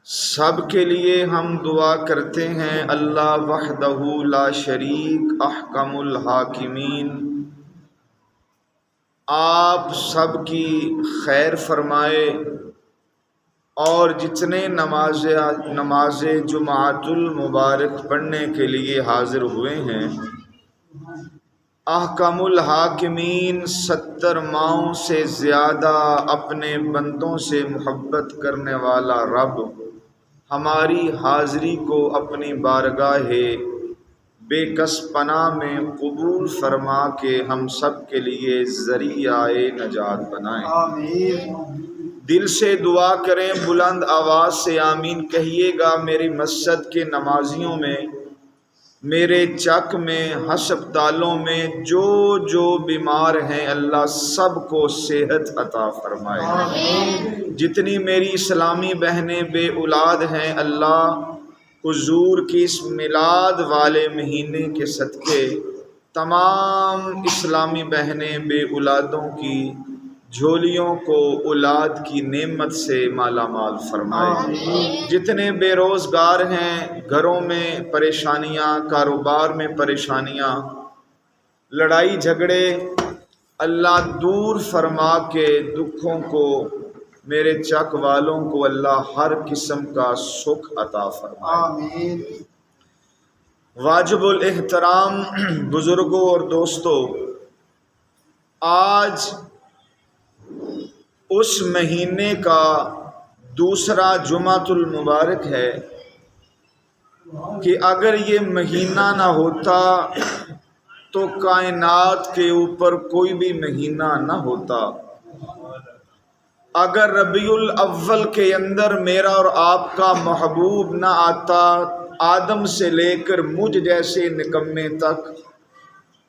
سب کے لیے ہم دعا کرتے ہیں اللہ وحدہ لا شریک احکم الحاکمین آپ سب کی خیر فرمائے، اور جتنے نماز جمعۃ المبارک پڑھنے کے لیے حاضر ہوئے ہیں، احکم الحاکمین 70 ماؤں سے زیادہ اپنے بندوں سے محبت کرنے والا رب ہماری حاضری کو اپنی بارگاہ بے کس پناہ میں قبول فرما کے ہم سب کے لیے ذریعہ نجات بنائیں۔ آمین۔ دل سے دعا کریں، بلند آواز سے آمین کہیے گا۔ میری مسجد کے نمازیوں میں، میرے چک میں، ہسپتالوں میں جو بیمار ہیں، اللہ سب کو صحت عطا فرمائے۔ آمین۔ جتنی میری اسلامی بہنیں بے اولاد ہیں، اللہ حضور کی اس میلاد والے مہینے کے صدقے تمام اسلامی بہنیں بے اولادوں کی جھولیوں کو اولاد کی نعمت سے مالا مال فرمائے۔ جتنے بے روزگار ہیں، گھروں میں پریشانیاں، کاروبار میں پریشانیاں، لڑائی جھگڑے، اللہ دور فرما کے دکھوں کو، میرے چک والوں کو اللہ ہر قسم کا سکھ عطا فرمائے۔ آمین۔ واجب الاحترام بزرگوں اور دوستوں، آج اس مہینے کا دوسرا جمعۃ المبارک ہے کہ اگر یہ مہینہ نہ ہوتا تو کائنات کے اوپر کوئی بھی مہینہ نہ ہوتا۔ اگر ربیع الاول کے اندر میرا اور آپ کا محبوب نہ آتا، آدم سے لے کر مجھ جیسے نکمے تک،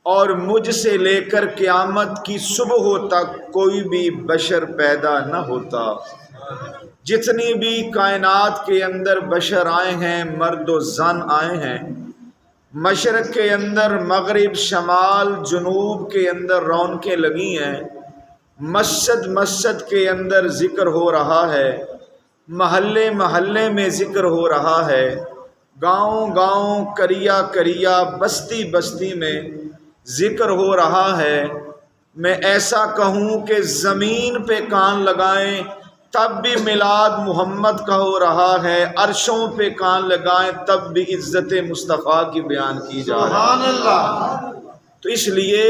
اور مجھ سے لے کر قیامت کی صبح تک کوئی بھی بشر پیدا نہ ہوتا۔ جتنی بھی کائنات کے اندر بشر آئے ہیں، مرد و زن آئے ہیں، مشرق کے اندر، مغرب، شمال، جنوب کے اندر رونقیں لگی ہیں، مسجد کے اندر ذکر ہو رہا ہے، محلے محلے میں ذکر ہو رہا ہے، گاؤں گاؤں، کریا کریا، بستی بستی میں ذکر ہو رہا ہے۔ میں ایسا کہوں کہ زمین پہ کان لگائیں تب بھی میلاد محمد کا ہو رہا ہے، عرشوں پہ کان لگائیں تب بھی عزت مصطفیٰ کی بیان کی جا رہی ہے۔ سبحان اللہ۔ تو اس لیے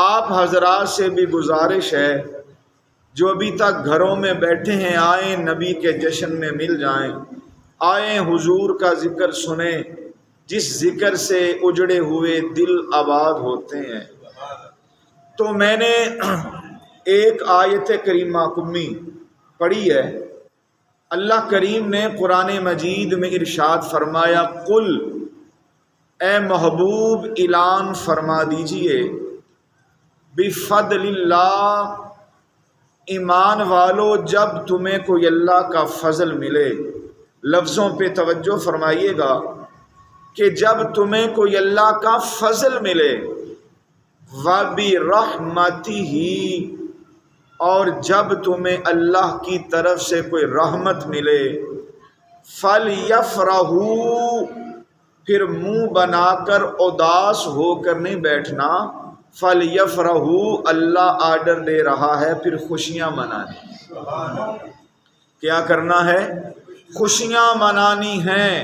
آپ حضرات سے بھی گزارش ہے، جو ابھی تک گھروں میں بیٹھے ہیں، آئیں نبی کے جشن میں مل جائیں، آئیں حضور کا ذکر سنیں، جس ذکر سے اجڑے ہوئے دل آباد ہوتے ہیں۔ تو میں نے ایک آیت کریمہ کمی پڑھی ہے۔ اللہ کریم نے قرآن مجید میں ارشاد فرمایا، قل، اے محبوب اعلان فرما دیجئے، بفضل اللہ، ایمان والو جب تمہیں کوئی اللہ کا فضل ملے، لفظوں پہ توجہ فرمائیے گا کہ جب تمہیں کوئی اللہ کا فضل ملے، وَبِرَحْمَتِهِ، اور جب تمہیں اللہ کی طرف سے کوئی رحمت ملے، فَلْيَفْرَحُوا، پھر منہ بنا کر اداس ہو کر نہیں بیٹھنا، فَلْيَفْرَحُوا، اللہ آرڈر دے رہا ہے پھر خوشیاں منانی۔ کیا کرنا ہے؟ خوشیاں منانی ہیں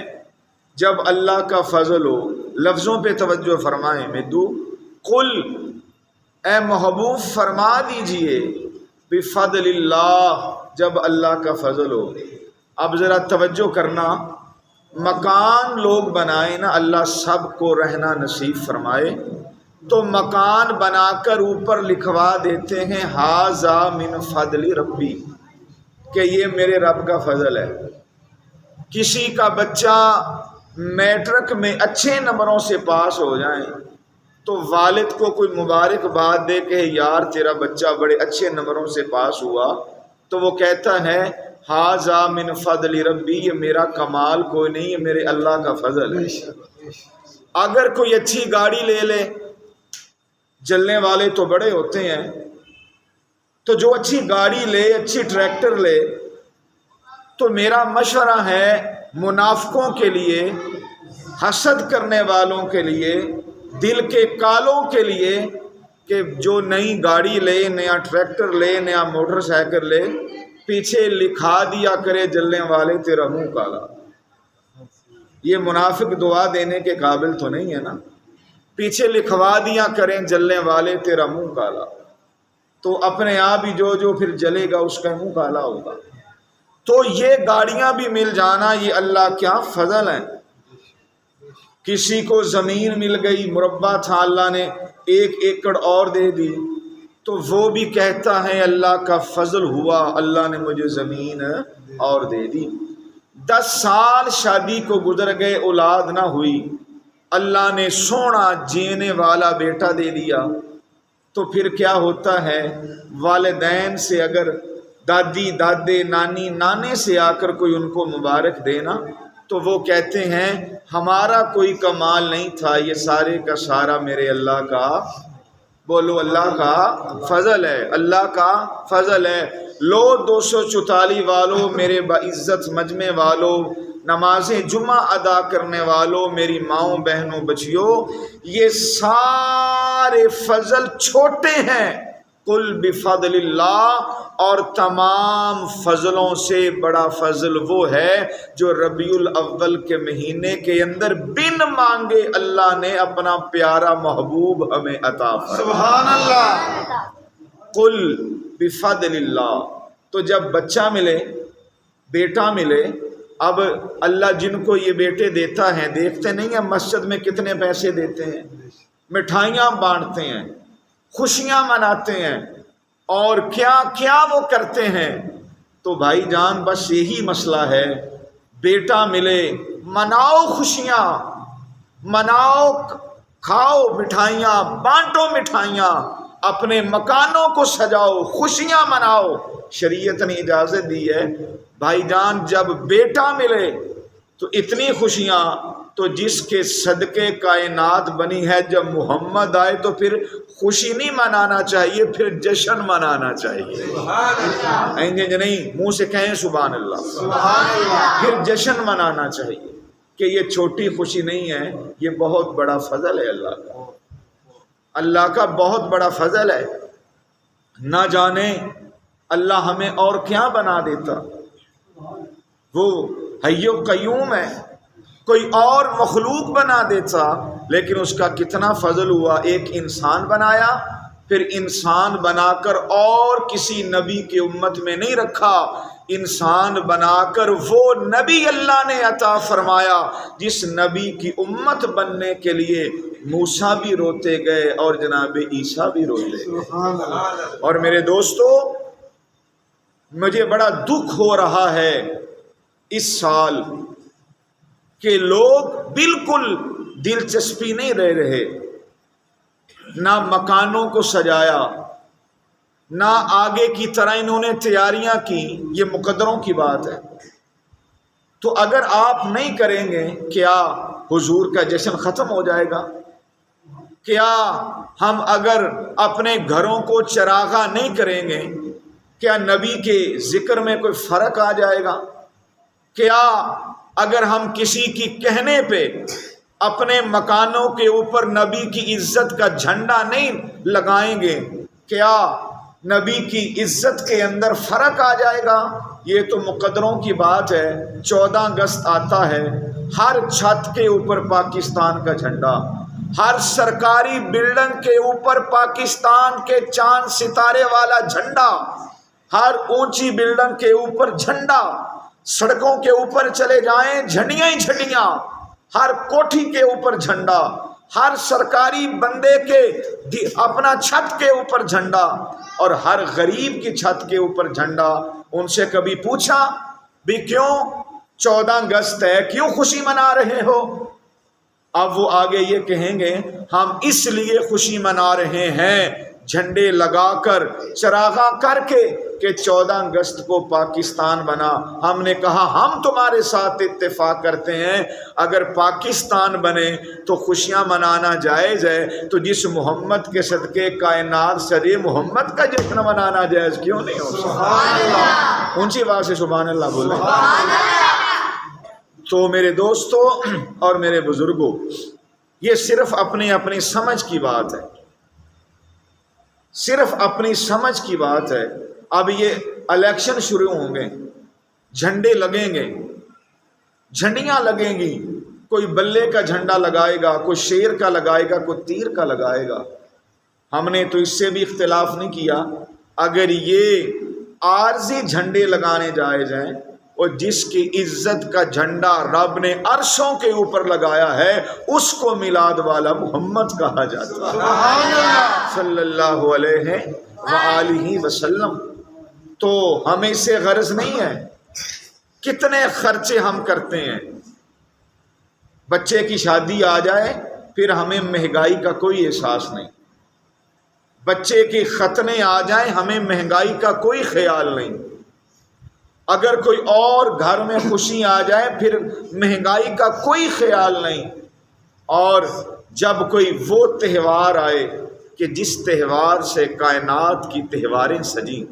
جب اللہ کا فضل ہو۔ لفظوں پہ توجہ فرمائیں، مدو، قل، اے محبوب فرما دیجئے، بفضل اللہ، جب اللہ کا فضل ہو۔ اب ذرا توجہ کرنا، مکان لوگ بنائیں نا، اللہ سب کو رہنا نصیب فرمائے، تو مکان بنا کر اوپر لکھوا دیتے ہیں ھذا من فضل ربی، کہ یہ میرے رب کا فضل ہے۔ کسی کا بچہ میٹرک میں اچھے نمبروں سے پاس ہو جائیں تو والد کو کوئی مبارکباد دے کہ یار تیرا بچہ بڑے اچھے نمبروں سے پاس ہوا، تو وہ کہتا ہے ھذا من فضل ربی، یہ میرا کمال کوئی نہیں، یہ میرے اللہ کا فضل ہے۔ اگر کوئی اچھی گاڑی لے لے، جلنے والے تو بڑے ہوتے ہیں، تو جو اچھی گاڑی لے، اچھی ٹریکٹر لے، تو میرا مشورہ ہے منافقوں کے لیے، حسد کرنے والوں کے لیے، دل کے کالوں کے لیے، کہ جو نئی گاڑی لے، نیا ٹریکٹر لے، نیا موٹر سائیکل لے، پیچھے لکھا دیا کرے جلنے والے تیرا منہ کالا۔ یہ منافق دعا دینے کے قابل تو نہیں ہے نا، پیچھے لکھوا دیا کریں جلنے والے تیرا منہ کالا، تو اپنے آپ ہی جو پھر جلے گا اس کا منہ کالا ہوگا۔ تو یہ گاڑیاں بھی مل جانا یہ اللہ کیا فضل ہے۔ کسی کو زمین مل گئی، مربع تھا، اللہ نے 1 ایکڑ اور دے دی، تو وہ بھی کہتا ہے اللہ کا فضل ہوا، اللہ نے مجھے زمین اور دے دی۔ 10 سال شادی کو گزر گئے، اولاد نہ ہوئی، اللہ نے سونا جینے والا بیٹا دے دیا، تو پھر کیا ہوتا ہے؟ والدین سے اگر دادی دادے نانی نانے سے آ کر کوئی ان کو مبارک دینا تو وہ کہتے ہیں ہمارا کوئی کمال نہیں تھا، یہ سارے کا سارا میرے اللہ کا، بولو اللہ کا فضل ہے، اللہ کا فضل ہے۔ لو 244 والوں، میرے باعزت مجمع والوں، نماز جمعہ ادا کرنے والوں، میری ماؤں بہنوں بچیوں، یہ سارے فضل چھوٹے ہیں، قل بفضل اللہ، اور تمام فضلوں سے بڑا فضل وہ ہے جو ربیع الاول کے مہینے کے اندر بن مانگے اللہ نے اپنا پیارا محبوب ہمیں عطا فرمایا۔ سبحان اللہ۔ قل بفضل اللہ۔ تو جب بچہ ملے، بیٹا ملے، اب اللہ جن کو یہ بیٹے دیتا ہے، دیکھتے نہیں ہیں مسجد میں کتنے پیسے دیتے ہیں، مٹھائیاں بانٹتے ہیں، خوشیاں مناتے ہیں، اور کیا کیا وہ کرتے ہیں۔ تو بھائی جان بس یہی مسئلہ ہے، بیٹا ملے، مناؤ خوشیاں، مناؤ، کھاؤ مٹھائیاں، بانٹو مٹھائیاں، اپنے مکانوں کو سجاؤ، خوشیاں مناؤ، شریعت نے اجازت دی ہے۔ بھائی جان جب بیٹا ملے تو اتنی خوشیاں، تو جس کے صدقے کائنات بنی ہے، جب محمد آئے تو پھر خوشی نہیں منانا چاہیے، پھر جشن منانا چاہیے۔ نہیں، منہ سے کہیں سبحان اللہ، پھر جشن منانا چاہیے کہ یہ چھوٹی خوشی نہیں ہے، یہ بہت بڑا فضل ہے اللہ کا، اللہ کا بہت بڑا فضل ہے۔ نہ جانے اللہ ہمیں اور کیا بنا دیتا، وہ حی و قیوم ہے، کوئی اور مخلوق بنا دیتا، لیکن اس کا کتنا فضل ہوا، ایک انسان بنایا، پھر انسان بنا کر اور کسی نبی کی امت میں نہیں رکھا، انسان بنا کر وہ نبی اللہ نے عطا فرمایا جس نبی کی امت بننے کے لیے موسیٰ بھی روتے گئے اور جناب عیسیٰ بھی روتے گئے۔ اور میرے دوستو، مجھے بڑا دکھ ہو رہا ہے اس سال کہ لوگ بالکل دلچسپی نہیں لے رہے، نہ مکانوں کو سجایا، نہ آگے کی طرح انہوں نے تیاریاں کی، یہ مقدروں کی بات ہے۔ تو اگر آپ نہیں کریں گے، کیا حضور کا جشن ختم ہو جائے گا؟ کیا ہم اگر اپنے گھروں کو چراغاں نہیں کریں گے، کیا نبی کے ذکر میں کوئی فرق آ جائے گا؟ کیا اگر ہم کسی کی کہنے پہ اپنے مکانوں کے اوپر نبی کی عزت کا جھنڈا نہیں لگائیں گے، کیا نبی کی عزت کے اندر فرق آ جائے گا؟ یہ تو مقدروں کی بات ہے۔ 14 اگست آتا ہے، ہر چھت کے اوپر پاکستان کا جھنڈا، ہر سرکاری بلڈنگ کے اوپر پاکستان کے چاند ستارے والا جھنڈا، ہر اونچی بلڈنگ کے اوپر جھنڈا، سڑکوں کے اوپر چلے جائیں جھنڈیاں ہی جھنڈیاں، ہر کوٹھی کے اوپر جھنڈا، ہر سرکاری بندے کے اپنا چھت کے اوپر جھنڈا، اور ہر غریب کی چھت کے اوپر جھنڈا۔ ان سے کبھی پوچھا بھی کیوں 14 اگست ہے، کیوں خوشی منا رہے ہو؟ اب وہ آگے یہ کہیں گے ہم اس لیے خوشی منا رہے ہیں جھنڈے لگا کر چراغاں کر کے کہ 14 اگست کو پاکستان بنا. ہم نے کہا ہم تمہارے ساتھ اتفاق کرتے ہیں، اگر پاکستان بنے تو خوشیاں منانا جائز ہے، تو جس محمد کے صدقے کائنات سجے محمد کا جشن منانا جائز کیوں نہیں ہو سکتا؟ اونچی آواز سے سبحان اللہ بولیں. تو میرے دوستو اور میرے بزرگوں، یہ صرف اپنی اپنی سمجھ کی بات ہے، صرف اپنی سمجھ کی بات ہے. اب یہ الیکشن شروع ہوں گے، جھنڈے لگیں گے، جھنڈیاں لگیں گی، کوئی بلے کا جھنڈا لگائے گا، کوئی شیر کا لگائے گا، کوئی تیر کا لگائے گا. ہم نے تو اس سے بھی اختلاف نہیں کیا. اگر یہ عارضی جھنڈے لگانے جائز ہیں، اور جس کی عزت کا جھنڈا رب نے عرشوں کے اوپر لگایا ہے اس کو میلاد والا محمد کہا جاتا ہے صلی اللہ علیہ وآلہ وسلم. تو ہمیں اس سے غرض نہیں ہے کتنے خرچے ہم کرتے ہیں. بچے کی شادی آ جائے پھر ہمیں مہنگائی کا کوئی احساس نہیں، بچے کے ختنے آ جائیں ہمیں مہنگائی کا کوئی خیال نہیں، اگر کوئی اور گھر میں خوشی آ جائے پھر مہنگائی کا کوئی خیال نہیں. اور جب کوئی وہ تہوار آئے کہ جس تہوار سے کائنات کی تہواریں سجیں،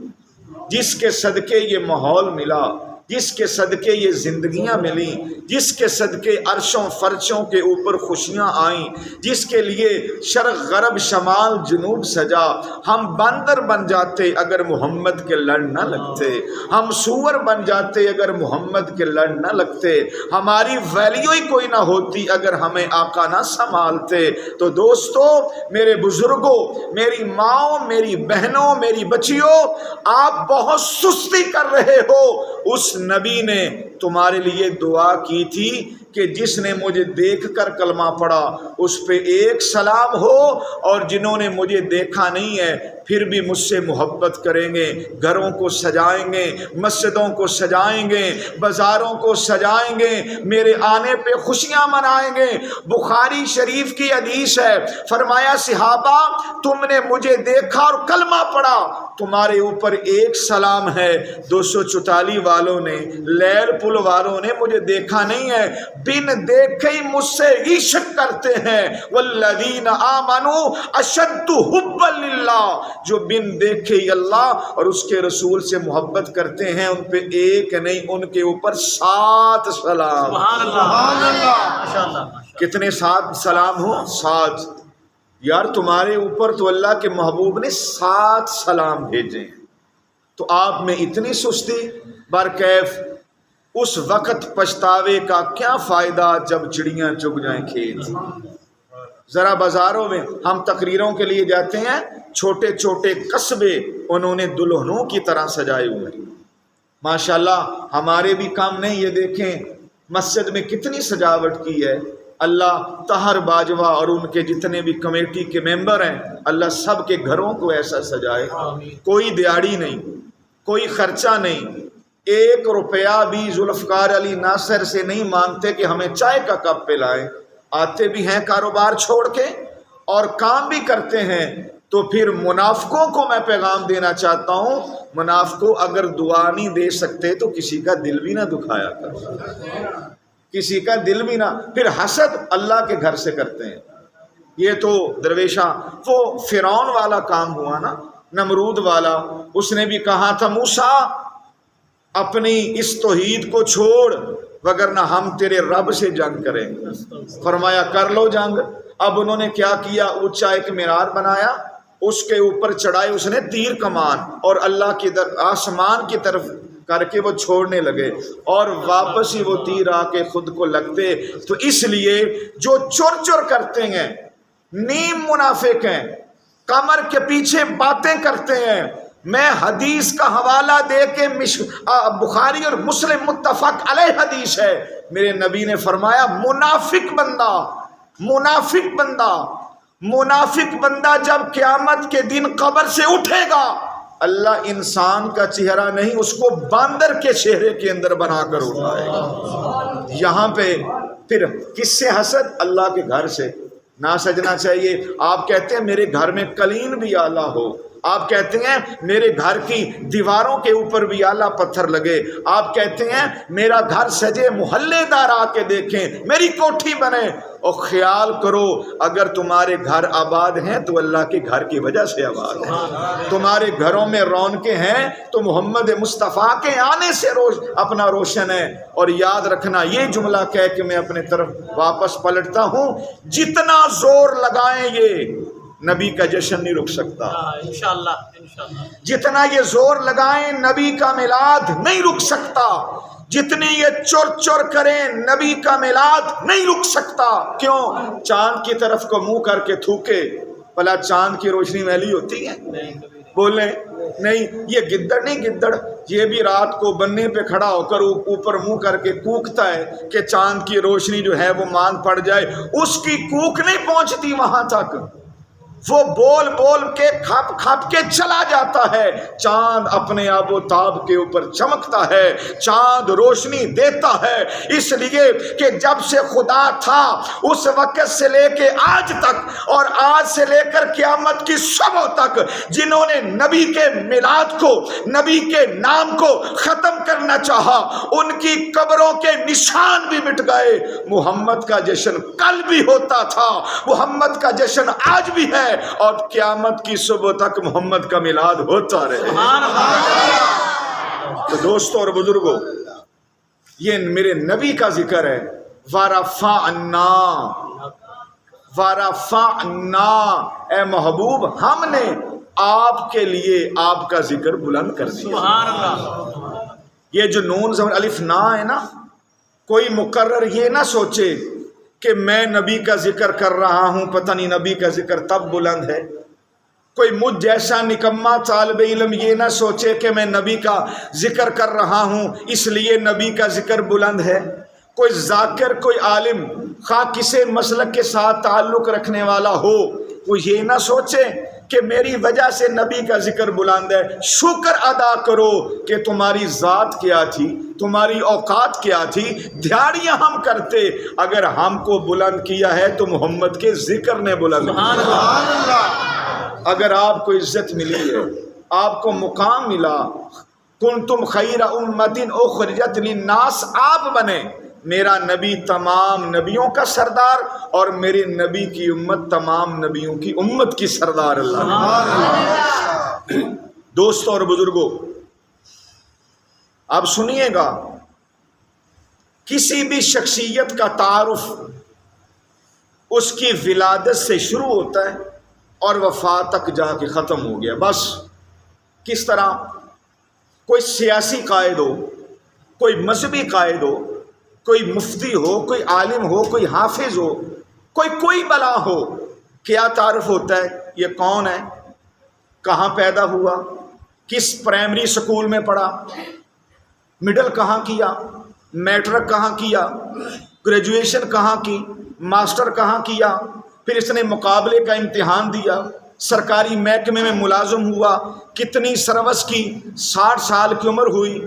جس کے صدقے یہ ماحول ملا، جس کے صدقے یہ زندگیاں ملیں، جس کے صدقے عرشوں فرشوں کے اوپر خوشیاں آئیں، جس کے لیے شرق غرب شمال جنوب سجا، ہم باندر بن جاتے اگر محمد کے لڑ نہ لگتے، ہم سور بن جاتے اگر محمد کے لڑ نہ لگتے، ہماری ویلیو ہی کوئی نہ ہوتی اگر ہمیں آقا نہ سنبھالتے. تو دوستو، میرے بزرگوں، میری ماؤں، میری بہنوں، میری بچیوں، آپ بہت سستی کر رہے ہو. اس نبی نے تمہارے لیے دعا کی تھی کہ جس نے مجھے دیکھ کر کلمہ پڑھا اس پہ ایک سلام ہو، اور جنہوں نے مجھے دیکھا نہیں ہے پھر بھی مجھ سے محبت کریں گے، گھروں کو سجائیں گے، مسجدوں کو سجائیں گے، بازاروں کو سجائیں گے، میرے آنے پہ خوشیاں منائیں گے. بخاری شریف کی حدیث ہے، فرمایا صحابہ تم نے مجھے دیکھا اور کلمہ پڑھا، تمہارے اوپر ایک سلام ہے. 244 والوں نے، لیل پل والوں نے مجھے دیکھا نہیں ہے، بن دیکھے ہی مجھ سے عشق کرتے ہیں. والذین آمنوا اشد حبا للہ، جو بن دیکھے ہی اللہ اور اس کے رسول سے محبت کرتے ہیں، ان پہ ایک نہیں، ان کے اوپر 7 سلام. سبحان اللہ، ماشاءاللہ. کتنے 7 سلام ہو؟ 7. یار تمہارے اوپر تو اللہ کے محبوب نے 7 سلام بھیجے ہیں، تو آپ میں اتنی سستی؟ برکیف اس وقت پچھتاوے کا کیا فائدہ جب چڑیاں چگ جائیں کھیت. ذرا بازاروں میں ہم تقریروں کے لیے جاتے ہیں، چھوٹے چھوٹے قصبے انہوں نے دلہنوں کی طرح سجائے ہوئے ہیں. ماشاءاللہ ہمارے بھی کام نہیں. یہ دیکھیں مسجد میں کتنی سجاوٹ کی ہے. اللہ طاہر باجوہ اور ان کے جتنے بھی کمیٹی کے ممبر ہیں، اللہ سب کے گھروں کو ایسا سجائے. کوئی دیہڑی نہیں، کوئی خرچہ نہیں، 1 روپیہ بھی ذوالفقار علی ناصر سے نہیں مانگتے کہ ہمیں چائے کا کپ پلائیں. آتے بھی ہیں کاروبار چھوڑ کے اور کام بھی کرتے ہیں. تو پھر منافقوں کو میں پیغام دینا چاہتا ہوں، منافقوں اگر دعا نہیں دے سکتے تو کسی کا دل بھی نہ دکھایا کر، کسی کا دل بھی نہ. پھر حسد اللہ کے گھر سے کرتے ہیں. یہ تو درویشہ وہ فرعون والا کام ہوا نا، نمرود والا. اس نے بھی کہا تھا موسیٰ اپنی اس توحید کو چھوڑ وگرنہ ہم تیرے رب سے جنگ کریں گے. فرمایا کر لو جنگ. اب انہوں نے کیا کیا؟ اونچا ایک مینار بنایا، اس کے اوپر چڑھائے اس نے تیر کمان، اور اللہ کی آسمان کی طرف کر کے وہ چھوڑنے لگے، اور واپس ہی وہ تیر آ کے خود کو لگتے. تو اس لیے جو چور چور کرتے ہیں، نیم منافق ہیں، کمر کے پیچھے باتیں کرتے ہیں. میں حدیث کا حوالہ دے کے بخاری اور مسلم متفق علیہ حدیث ہے، میرے نبی نے فرمایا منافق بندہ، منافق بندہ، منافق بندہ جب قیامت کے دن قبر سے اٹھے گا، اللہ انسان کا چہرہ نہیں، اس کو باندر کے چہرے کے اندر بنا کر اٹھائے گا. یہاں پہ پھر کس سے حسد؟ اللہ کے گھر سے. نہ سجنا چاہیے۔ آپ کہتے ہیں میرے گھر میں قلین بھی اعلیٰ ہو، آپ کہتے ہیں میرے گھر کی دیواروں کے اوپر بھی اعلیٰ پتھر لگے، آپ کہتے ہیں میرا گھر سجے، محلے دار آ کے دیکھیں، میری کوٹھی بنے۔ اور خیال کرو اگر تمہارے گھر آباد ہیں تو اللہ کے گھر کی وجہ سے آباد ہیں، تمہارے گھروں میں رونقیں ہیں تو محمد مصطفیٰ کے آنے سے اپنا روشن ہے۔ اور یاد رکھنا یہ جملہ کہہ کے میں اپنے طرف واپس پلٹتا ہوں، جتنا زور لگائیں یہ نبی کا جشن نہیں رک سکتا، انشاءاللہ جتنا یہ زور لگائیں نبی کا میلاد نہیں رک سکتا، جتنی یہ چور چور کریں نبی کا میلاد نہیں رک سکتا۔ کیوں؟ چاند کی طرف کو منہ کر کے تھوکے، بھلا چاند کی روشنی میلی ہوتی ہے؟ بولیں نہیں، یہ گدڑ نہیں، گدڑ یہ بھی رات کو بننے پہ کھڑا ہو کر اوپر منہ کر کے کوکتا ہے کہ چاند کی روشنی جو ہے وہ مان پڑ جائے، اس کی کوک نہیں پہنچتی وہاں تک، وہ بول بول کے کھپ کھپ کے چلا جاتا ہے۔ چاند اپنے آب و تاب کے اوپر چمکتا ہے، چاند روشنی دیتا ہے، اس لیے کہ جب سے خدا تھا اس وقت سے لے کے آج تک اور آج سے لے کر قیامت کی صبح تک جنہوں نے نبی کے میلاد کو، نبی کے نام کو ختم کرنا چاہا، ان کی قبروں کے نشان بھی مٹ گئے۔ محمد کا جشن کل بھی ہوتا تھا، محمد کا جشن آج بھی ہے، اور قیامت کی صبح تک محمد کا میلاد ہوتا رہے۔ تو دوستوں اور بزرگوں، یہ میرے نبی کا ذکر ہے، وَرَفَعْنَا وَرَفَعْنَا، اے محبوب ہم نے آپ کے لیے آپ کا ذکر بلند کر دیا۔ سبحان اللہ۔ یہ جو نون زمن الف نا ہے نا، کوئی مقرر یہ نہ سوچے کہ میں نبی کا ذکر کر رہا ہوں، پتہ نہیں نبی کا ذکر تب بلند ہے۔ کوئی مجھ جیسا نکما طالب علم یہ نہ سوچے کہ میں نبی کا ذکر کر رہا ہوں اس لیے نبی کا ذکر بلند ہے۔ کوئی ذاکر، کوئی عالم، خواہ کسی مسلک کے ساتھ تعلق رکھنے والا ہو، وہ یہ نہ سوچے کہ میری وجہ سے نبی کا ذکر بلند ہے۔ شکر ادا کرو کہ تمہاری ذات کیا تھی، تمہاری اوقات کیا تھی، دھیاڑیاں ہم کرتے، اگر ہم کو بلند کیا ہے تو محمد کے ذکر نے بلند کیا۔ اگر آپ کو عزت ملی ہے، آپ کو مقام ملا، کنتم خیر امت اخرجت للناس، آپ بنے، میرا نبی تمام نبیوں کا سردار اور میرے نبی کی امت تمام نبیوں کی امت کی سردار اللہ۔ دوستوں اور بزرگوں، اب سنیے گا، کسی بھی شخصیت کا تعارف اس کی ولادت سے شروع ہوتا ہے اور وفات تک جا کے ختم ہو گیا۔ بس کس طرح؟ کوئی سیاسی قائد ہو، کوئی مذہبی قائد ہو، کوئی مفتی ہو، کوئی عالم ہو، کوئی حافظ ہو، کوئی بلا ہو، کیا تعارف ہوتا ہے؟ یہ کون ہے، کہاں پیدا ہوا، کس پرائمری سکول میں پڑھا، مڈل کہاں کیا، میٹرک کہاں کیا، گریجویشن کہاں کی، ماسٹر کہاں کیا، پھر اس نے مقابلے کا امتحان دیا، سرکاری محکمے میں ملازم ہوا، کتنی سروس کی، 60 سال کی عمر ہوئی،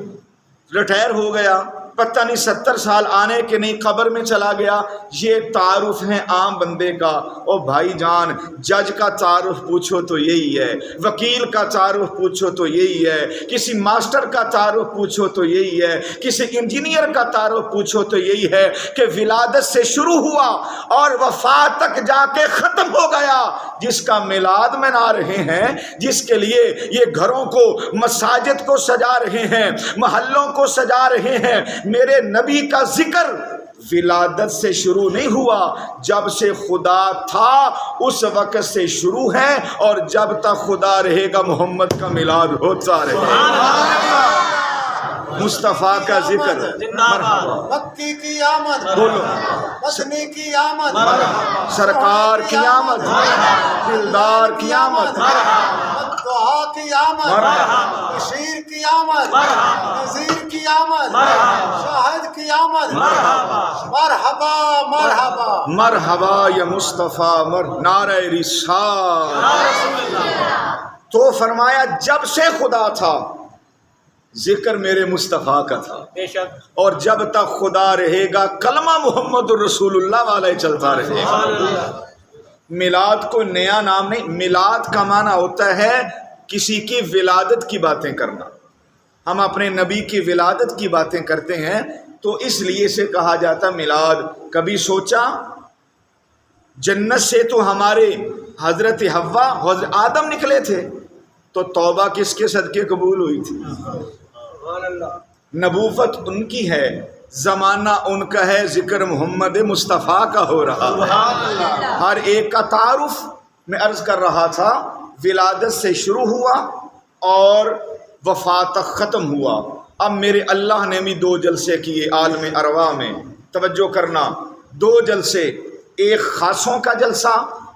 ریٹائر ہو گیا، پتہ نہیں 70 سال آنے کے نہیں قبر میں چلا گیا۔ یہ تعارف ہے عام بندے کا۔ او بھائی جان، جج کا تعارف پوچھو تو یہی ہے، وکیل کا تعارف پوچھو تو یہی ہے، کسی ماسٹر کا تعارف پوچھو تو یہی ہے، کسی انجینئر کا تعارف پوچھو تو یہی ہے کہ ولادت سے شروع ہوا اور وفات تک جا کے ختم ہو گیا۔ جس کا میلاد منا رہے ہیں، جس کے لیے یہ گھروں کو، مساجد کو سجا رہے ہیں، محلوں کو سجا رہے ہیں، میرے نبی کا ذکر ولادت سے شروع نہیں ہوا، جب سے خدا تھا اس وقت سے شروع ہے، اور جب تک خدا رہے گا محمد کا میلاد ہوتا رہے گا۔ مصطفیٰ کا ذکر، مکی کی آمد، بولو، مدنی کی آمد، سرکار کی آمد، دلدار کی آمد، دعا کی آمد، بشیر کی آمد، نذیر کی آمد، شاہد کی آمد، مرحبا مرحبا مرحبا یا مصطفیٰ، نعرہ رسالت۔ تو فرمایا جب سے خدا تھا ذکر میرے مصطفیٰ کا تھا، بے شک، اور جب تک خدا رہے گا کلمہ محمد الرسول اللہ والا ہی چلتا رہے گا۔ میلاد کو نیا نام نہیں، میلاد کا معنی ہوتا ہے کسی کی ولادت کی باتیں کرنا. ہم اپنے نبی کی ولادت کی باتیں کرتے ہیں تو اس لیے سے کہا جاتا میلاد. کبھی سوچا جنت سے تو ہمارے حضرت حوا حضرت آدم نکلے تھے تو توبہ کس کے صدقے قبول ہوئی تھی؟ نبوت ان کی ہے، زمانہ ان کا ہے، ذکر محمد مصطفیٰ کا ہو رہا ہے. ہر ایک کا تعارف میں عرض کر رہا تھا، ولادت سے شروع ہوا اور وفات تک ختم ہوا. اب میرے اللہ نے بھی 2 جلسے کیے عالم ارواح میں. توجہ کرنا، 2 جلسے، ایک خاصوں کا جلسہ،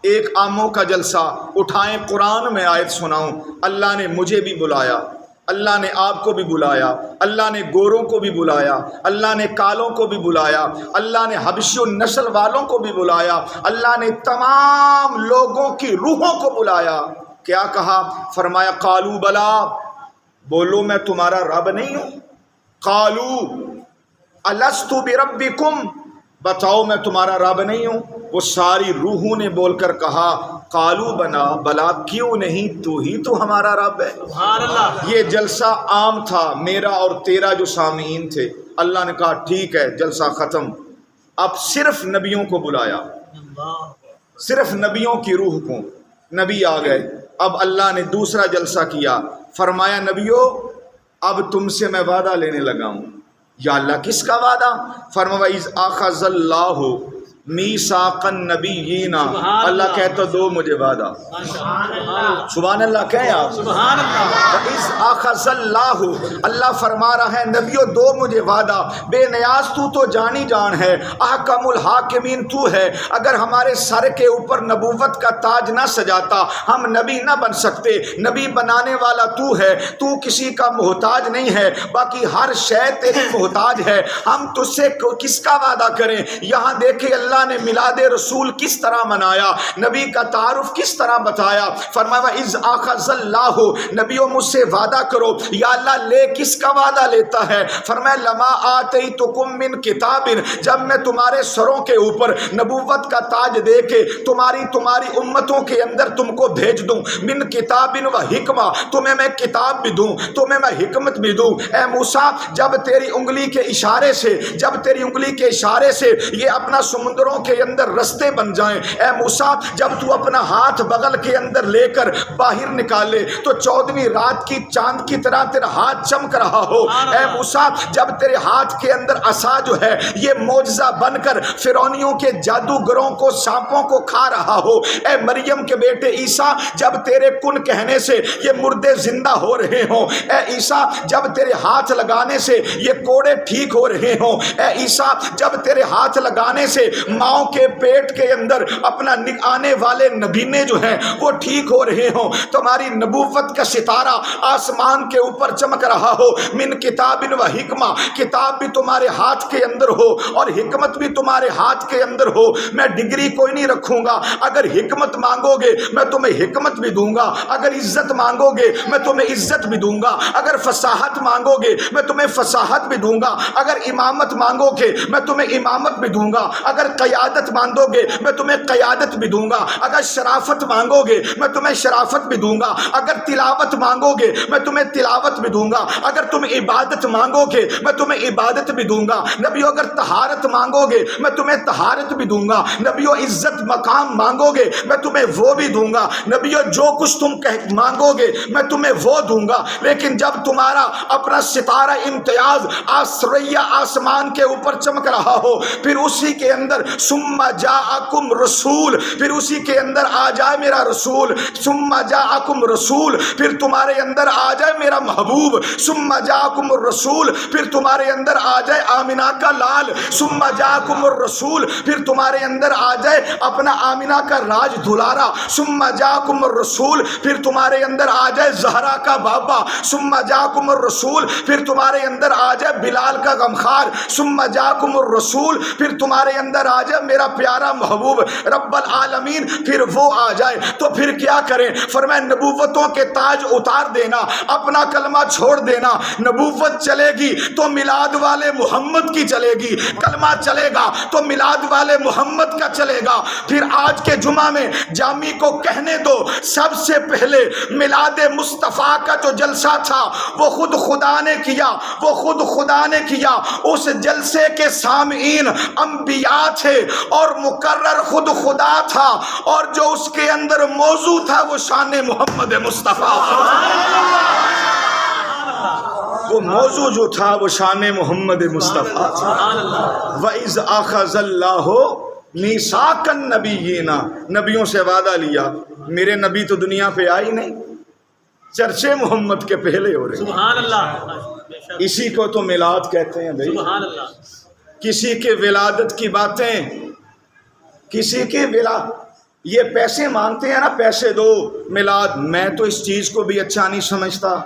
ایک عاموں کا جلسہ. اٹھائیں قرآن میں آیت سناؤں. اللہ نے مجھے بھی بلایا، اللہ نے آپ کو بھی بلایا، اللہ نے گوروں کو بھی بلایا، اللہ نے کالوں کو بھی بلایا، اللہ نے حبشی النسل والوں کو بھی بلایا، اللہ نے تمام لوگوں کی روحوں کو بلایا. کیا کہا؟ فرمایا قالو بلا، بولو میں تمہارا رب نہیں ہوں. قالو الستو بربکم، بتاؤ میں تمہارا رب نہیں ہوں. وہ ساری روحوں نے بول کر کہا قالو بنا بلا، کیوں نہیں، تو ہی تو ہمارا رب ہے. سبحان اللہ. یہ جلسہ عام تھا، میرا اور تیرا جو سامعین تھے. اللہ نے کہا ٹھیک ہے جلسہ ختم. اب صرف نبیوں کو بلایا، صرف نبیوں کی روح کو. نبی آ گئے. اب اللہ نے دوسرا جلسہ کیا. فرمایا نبیو اب تم سے میں وعدہ لینے لگا ہوں. یا اللہ کس کا وعدہ؟ فرمایا اذ اخذ اللہ میثاق النبیین. اللہ کہتا دو مجھے وعدہ. سبحان اللہ کہیں آپ. سبحان اللہ. اذ اخذ اللہ، اللہ فرما رہا ہے نبیو دو مجھے وعدہ. بے نیاز تو جانی جان ہے، احکم الحاکمین تو ہے. اگر ہمارے سر کے اوپر نبوت کا تاج نہ سجاتا ہم نبی نہ بن سکتے. نبی بنانے والا تو ہے، تو کسی کا محتاج نہیں ہے، باقی ہر شے تیری محتاج ہے. ہم تجھ سے کس کا وعدہ کریں؟ یہاں دیکھیں اللہ نے میلاد رسول کس طرح منایا، نبی کا تعارف کس طرح بتایا. فرمایا اذ اخذ اللہ، نبیوں مجھ سے وعدہ کرو. یا اللہ لے کس کا وعدہ لیتا ہے؟ فرمایا لما آتیتکم من کتاب، جب میں تمہارے سروں کے اوپر نبوت کا تاج دے کے تمہاری امتوں کے اندر تم کو بھیج دوں. من کتاب و حکمہ، تمہیں میں کتاب بھی دوں، تمہیں میں حکمت بھی دوں. اے موسیٰ جب تیری انگلی کے اشارے سے یہ اپنا سمندروں کے اندر رستے بن جائیں. اے موسیٰ جب تو اپنا ہاتھ بغل کے اندر لے کر باہر نکالے تو 14ویں رات کی چاند کی طرح تیرا ہاتھ چمک رہا ہو. اے موسیٰ جب تیرے ہاتھ کے اندر عصا جو ہے یہ معجزہ بن کر فرعونیوں کے جادوگروں کو، سانپوں کو کھا رہا ہو. اے مریم کے بیٹے عیسیٰ جب تیرے کن کہنے سے یہ مردے زندہ ہو رہے ہوں. اے عیسیٰ جب تیرے ہاتھ لگانے سے یہ کوڑے ٹھیک ہو رہے ہوں. اے عیسیٰ جب تیرے ہاتھ لگانے سے ماؤں کے پیٹ کے اندر اپنا آنے والے نبینے جو ہیں وہ ٹھیک ہو رہے ہوں. تمہاری نبوت کا ستارہ آسمان کے اوپر چمک رہا ہو. من کتاب و حکمہ، کتاب بھی تمہارے ہاتھ کے اندر ہو اور حکمت بھی تمہارے ہاتھ کے اندر ہو. میں ڈگری کوئی نہیں رکھوں گا، اگر حکمت مانگو گے میں تمہیں حکمت بھی دوں گا، اگر عزت مانگو گے میں تمہیں عزت بھی دوں گا، اگر فصاحت مانگو گے میں تمہیں فصاحت بھی دوں گا، اگر امامت مانگو گے میں تمہیں امامت بھی دوں گا، اگر قیادت مانگو گے میں تمہیں قیادت بھی دوں گا، اگر شرافت مانگو گے میں تمہیں شرافت بھی دوں گا، اگر تلاوت مانگو گے میں تمہیں تلاوت بھی دوں گا، اگر تم عبادت مانگو گے میں تمہیں عبادت بھی دوں گا. نبیو اگر طہارت مانگو گے میں تمہیں طہارت بھی دوں گا. نبیو عزت مقام مانگو گے میں تمہیں وہ بھی دوں گا. نبیو جو کچھ تم مانگو گے میں تمہیں وہ دوں گا. لیکن جب تمہارا اپنا ستارہ امتیاز آسمان کے اوپر چمک رہا ہو پھر اسی کے اندر ثم جاءکم رسول، پھر اسی کے اندر آ جائے میرا رسول. ثم جاءکم رسول، پھر تمہارے اندر آ جائے میرا محبوب. ثم جاءکم الرسول، پھر تمہارے اندر آ جائے آمنہ کا لال. ثم جاءکم الرسول، پھر تمہارے اندر آ جائے اپنا آمنہ کا راج دلارا. ثم جاءکم الرسول، پھر تمہارے اندر آ جائے زہرا کا بابا. ثم جاءکم الرسول، پھر تمہارے اندر آ جائے بلال کا غمخوار. ثم جاءکم الرسول، پھر تمہارے اندر آ جائے میرا پیارا محبوب رب العالمین پھر وہ آ جائے تو پھر کیا کریں؟ فرمایا نبوتوں کے تاج اتار دینا، اپنا کلمہ چھوڑ دینا۔ نبوت چلے گی تو میلاد والے محمد کی چلے گی، کلمہ چلے گا تو میلاد والے محمد کا چلے گا۔ پھر آج کے جمعہ میں جامی کو کہنے دو، سب سے پہلے میلاد مصطفیٰ کا جو جلسہ تھا وہ خود خدا نے کیا، وہ خود خدا نے کیا۔ اس جلسے کے سامعین انبیاء تھے اور مقرر خود خدا تھا، اور جو اس کے اندر موضوع تھا وہ شان محمد مصطفیٰ وہ موضوع جو تھا وہ شان محمد مصطفیٰ تھا۔ وَإِذْ أَخَذَ اللَّهُ مِيثَاقَ النَّبِيِّينَ، نبیوں سے وعدہ لیا، میرے نبی تو دنیا پہ آئی نہیں، چرچے محمد کے پہلے ہو رہے ہیں۔ سبحان اللہ، اسی کو تو میلاد کہتے ہیں بھائی۔ سبحان اللہ۔ کسی کے ولادت کی باتیں، کسی کے یہ پیسے مانگتے ہیں نا، پیسے دو میلاد، میں تو اس چیز کو بھی اچھا نہیں سمجھتا۔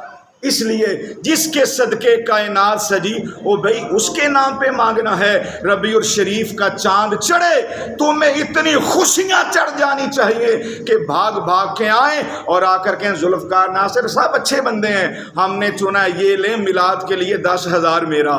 اس لیے جس کے صدقے کائنات سجی وہ بھائی اس کے نام پہ مانگنا ہے۔ ربیع الشریف کا چاند چڑھے تو میں اتنی خوشیاں چڑھ جانی چاہیے کہ بھاگ بھاگ کے آئیں اور آ کر کے ذوالفقار ناصر صاحب اچھے بندے ہیں، ہم نے چنا یہ لیں میلاد کے لیے 10,000 میرا،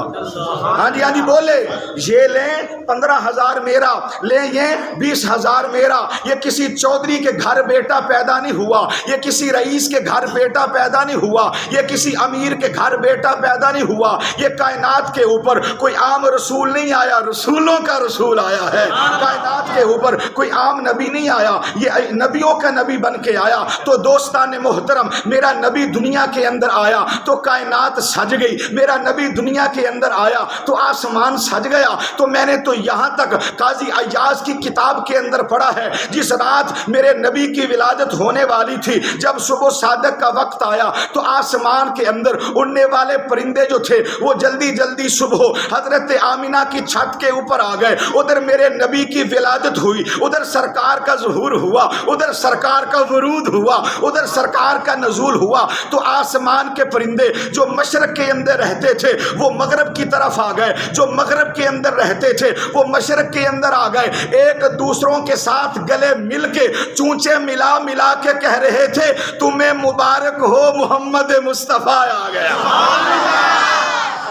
ہاں جی بولے، یہ لیں 15,000 میرا، لیں یہ 20,000 میرا۔ یہ کسی چودھری کے گھر بیٹا پیدا نہیں ہوا، یہ کسی رئیس کے گھر بیٹا پیدا نہیں ہوا، یہ کسی امیر کے گھر بیٹا پیدا نہیں ہوا، یہ کائنات کے اوپر کوئی عام رسول نہیں آیا، رسولوں کا رسول آیا ہے۔ کائنات کے اوپر کوئی عام نبی نہیں آیا، یہ نبیوں کا نبی بن کے آیا۔ تو دوستان محترم، میرا نبی دنیا کے اندر آیا تو کائنات سج گئی، میرا نبی دنیا کے اندر آیا تو آسمان سج گیا۔ تو میں نے تو یہاں تک قاضی ایاز کی کتاب کے اندر پڑھا ہے، جس رات میرے نبی کی ولادت ہونے والی تھی، جب صبح صادق کا وقت آیا تو آسمان کے اندر اڑنے والے پرندے جو تھے وہ جلدی جلدی صبح حضرت آمینہ کی چھت کے اوپر آ گئے۔ ادھر میرے نبی کی ولادت ہوئی، ادھر سرکار کا ظہور ہوا، ادھر سرکار کا ورود ہوا، ادھر سرکار کا نزول ہوا۔ تو آسمان کے پرندے جو مشرق کے اندر رہتے تھے وہ مغرب کی طرف آ گئے، جو مغرب کے اندر رہتے تھے وہ مشرق کے اندر آ گئے، ایک دوسروں کے ساتھ گلے مل کے چونچے ملا ملا کے کہہ رہے تھے تمہیں مبارک ہو محمد مصطفیٰ آ گیا،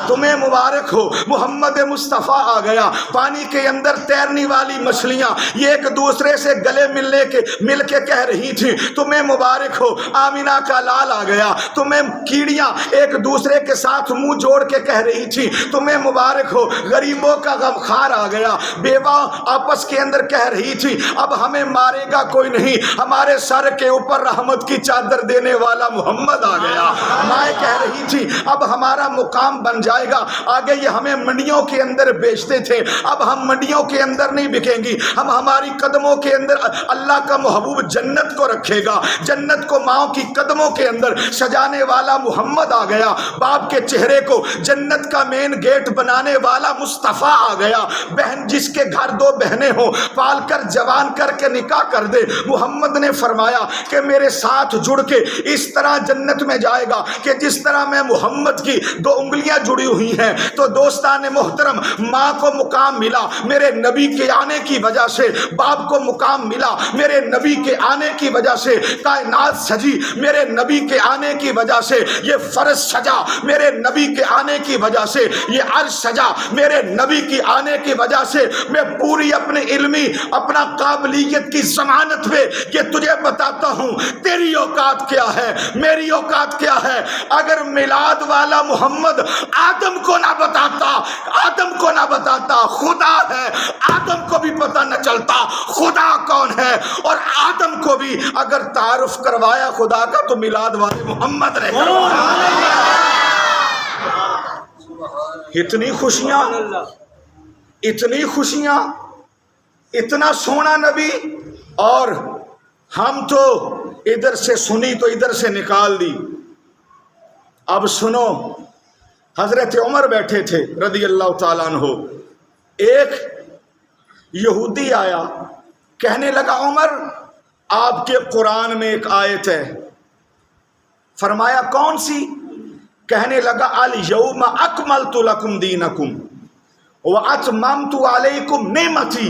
تمہیں مبارک ہو محمد مصطفیٰ آ گیا۔ پانی کے اندر تیرنے والی مچھلیاں یہ ایک دوسرے سے گلے مل کے کہہ رہی تھیں تمہیں مبارک ہو آمینہ کا لال آ گیا۔ تمہیں کیڑیاں ایک دوسرے کے ساتھ منہ جوڑ کے کہہ رہی تھیں تمہیں مبارک ہو غریبوں کا غمخوار آ گیا۔ بیوہ آپس کے اندر کہہ رہی تھی اب ہمیں مارے گا کوئی نہیں، ہمارے سر کے اوپر رحمت کی چادر دینے والا محمد آ گیا۔ مائیں کہہ رہی تھی اب ہمارا مقام بن جائے گا، آگے یہ ہمیں منڈیوں کے اندر بیچتے تھے، اب ہم منڈیوں کے اندر نہیں بکیں گی، ہم ہماری قدموں کے اندر اللہ کا محبوب جنت کو رکھے گا، جنت کو ماں کی قدموں کے اندر سجانے والا محمد آ گیا۔ باپ کے چہرے کو جنت کا مین گیٹ بنانے والا مصطفیٰ آ گیا۔ بہن جس کے گھر دو بہنیں ہوں پال کر جوان کر کے نکاح کر دے، محمد نے فرمایا کہ میرے ساتھ جڑ کے اس طرح جنت میں جائے گا کہ جس طرح میں محمد کی 2 انگلیاں جڑی ہوئی ہیں۔ تو دوستان محترم، ماں کو مقام ملا میرے نبی کے آنے کی وجہ سے، باپ کو مقام ملا میرے نبی کے آنے کی وجہ سے، کائنات سجی میرے نبی کے آنے کی وجہ سے، یہ فرش سجا میرے نبی کے آنے کی وجہ سے، یہ عرش سجا میرے نبی کی آنے کی وجہ سے۔ میں پوری اپنی علمی اپنا قابلیت کی ضمانت پہ یہ تجھے بتاتا ہوں تیری اوقات کیا ہے، میری اوقات کیا ہے۔ اگر میلاد والا محمد آدم کو نہ بتاتا خدا ہے، آدم کو بھی پتہ نہ چلتا خدا کون ہے، اور آدم کو بھی اگر تعارف کروایا خدا کا تو میلاد والے محمد نے کروایا۔ اتنی خوشیاں، اتنی خوشیاں، اتنا سونا نبی، اور ہم تو ادھر سے سنی تو ادھر سے نکال دی۔ اب سنو، حضرت عمر بیٹھے تھے رضی اللہ تعالیٰ عنہ، ایک یہودی آیا کہنے لگا عمر آپ کے قرآن میں ایک آیت ہے۔ فرمایا کون سی؟ کہنے لگا الیوم اکملت لکم دینکم واتممت علیکم نعمتی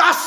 10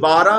12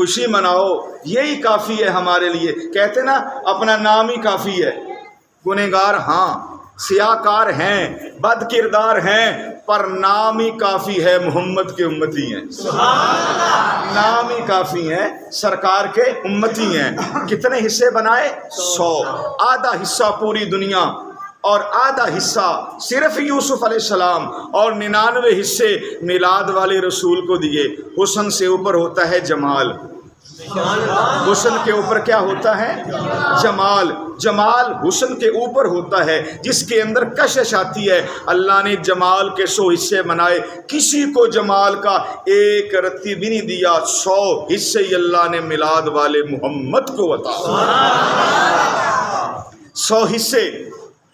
خوشی مناؤ، یہی کافی ہے ہمارے لیے۔ کہتے نا اپنا نام ہی کافی ہے۔ گنہگار ہاں، سیاکار ہیں، بد کردار ہیں، پر نام ہی کافی ہے، محمد کے امتی ہیں۔ نام ہی کافی ہیں، سرکار کے امتی ہیں۔ کتنے حصے بنائے؟ 100۔ آدھا حصہ پوری دنیا اور آدھا حصہ صرف یوسف علیہ السلام، اور 99 حصے میلاد والے رسول کو دیے۔ حسن سے اوپر ہوتا ہے جمال، حسن کے اوپر کیا ہوتا ہے؟ جمال۔ جمال حسن کے اوپر ہوتا ہے، جس کے اندر کشش آتی ہے۔ اللہ نے جمال کے 100 حصے بنائے، کسی کو جمال کا ایک رتی بھی نہیں دیا۔ 100 حصے ہی اللہ نے میلاد والے محمد کو عطا، 100 حصے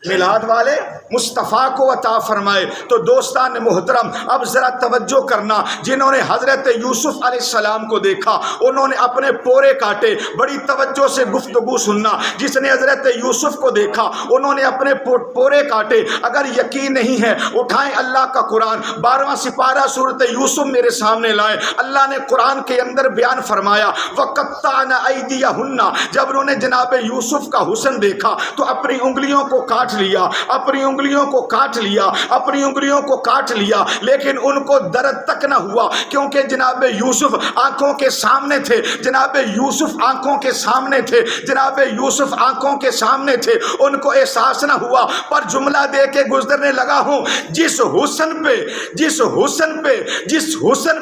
میلاد والے مصطفیٰ کو عطا فرمائے۔ تو دوستان محترم، اب ذرا توجہ کرنا، جنہوں نے حضرت یوسف علیہ السلام کو دیکھا انہوں نے اپنے پورے کاٹے۔ بڑی توجہ سے گفتگو سننا، جس نے حضرت یوسف کو دیکھا انہوں نے اپنے پورے کاٹے۔ اگر یقین نہیں ہے اٹھائیں اللہ کا قرآن، 12واں سپارہ سورۃ یوسف میرے سامنے لائیں۔ اللہ نے قرآن کے اندر بیان فرمایا وَقَطَّعْنَ أَيْدِيَهُنَّ، جب انہوں نے جناب یوسف کا حسن دیکھا تو اپنی انگلیوں کو کاٹ لیا، اپنی انگلیوں کو کاٹ لیا، اپنی انگلیوں کو کاٹ لیا، لیکن ان کو درد تک نہ ہوا، کیونکہ جناب یوسف آنکھوں کے سامنے تھے، جناب یوسف آنکھوں کے سامنے تھے، جناب یوسف آنکھوں کے سامنے تھے، ان کو احساس نہ ہوا۔ پر جملہ دے کے گزرنے لگا ہوں، جس حسن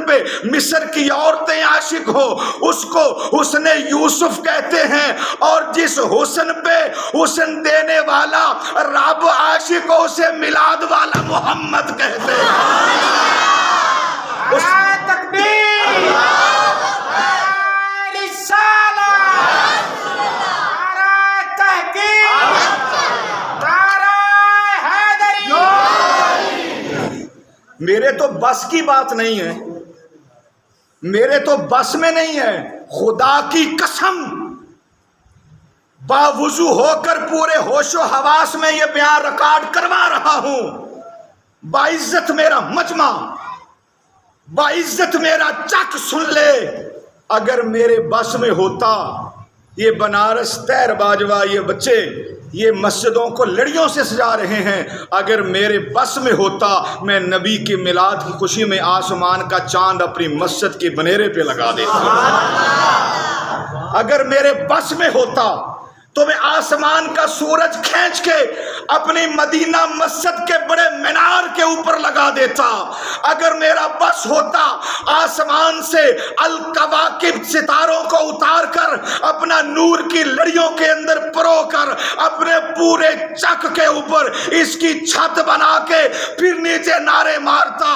پہ مصر کی عورتیں عاشق ہو اس کو حسن یوسف کہتے ہیں، اور جس حسن پہ حسن دینے والا رب عاشق ہو اسے میلاد والا محمد کہتے ہیں۔ تکبیر، رسالہ، نعرہ تحقیق، نعرہ حیدری۔ میرے تو بس کی بات نہیں ہے، میرے تو بس میں نہیں ہے، خدا کی قسم باوضو ہو کر پورے ہوش و حواس میں یہ بیان ریکارڈ کروا رہا ہوں۔ باعزت میرا مجمع، باعزت میرا چک سن لے، اگر میرے بس میں ہوتا یہ بنارس تیر باجوہ یہ بچے یہ مسجدوں کو لڑیوں سے سجا رہے ہیں، اگر میرے بس میں ہوتا میں نبی کے میلاد کی خوشی میں آسمان کا چاند اپنی مسجد کے بنیرے پہ لگا دیتا۔ اگر میرے بس میں ہوتا تو میں آسمان کا سورج کھینچ کے اپنی مدینہ مسجد کے بڑے مینار کے اوپر لگا دیتا۔ اگر میرا بس ہوتا آسمان سے الکواکب ستاروں کو اتار کر اپنا نور کی لڑیوں کے اندر پرو کر اپنے پورے چک کے اوپر اس کی چھت بنا کے پھر نیچے نعرے مارتا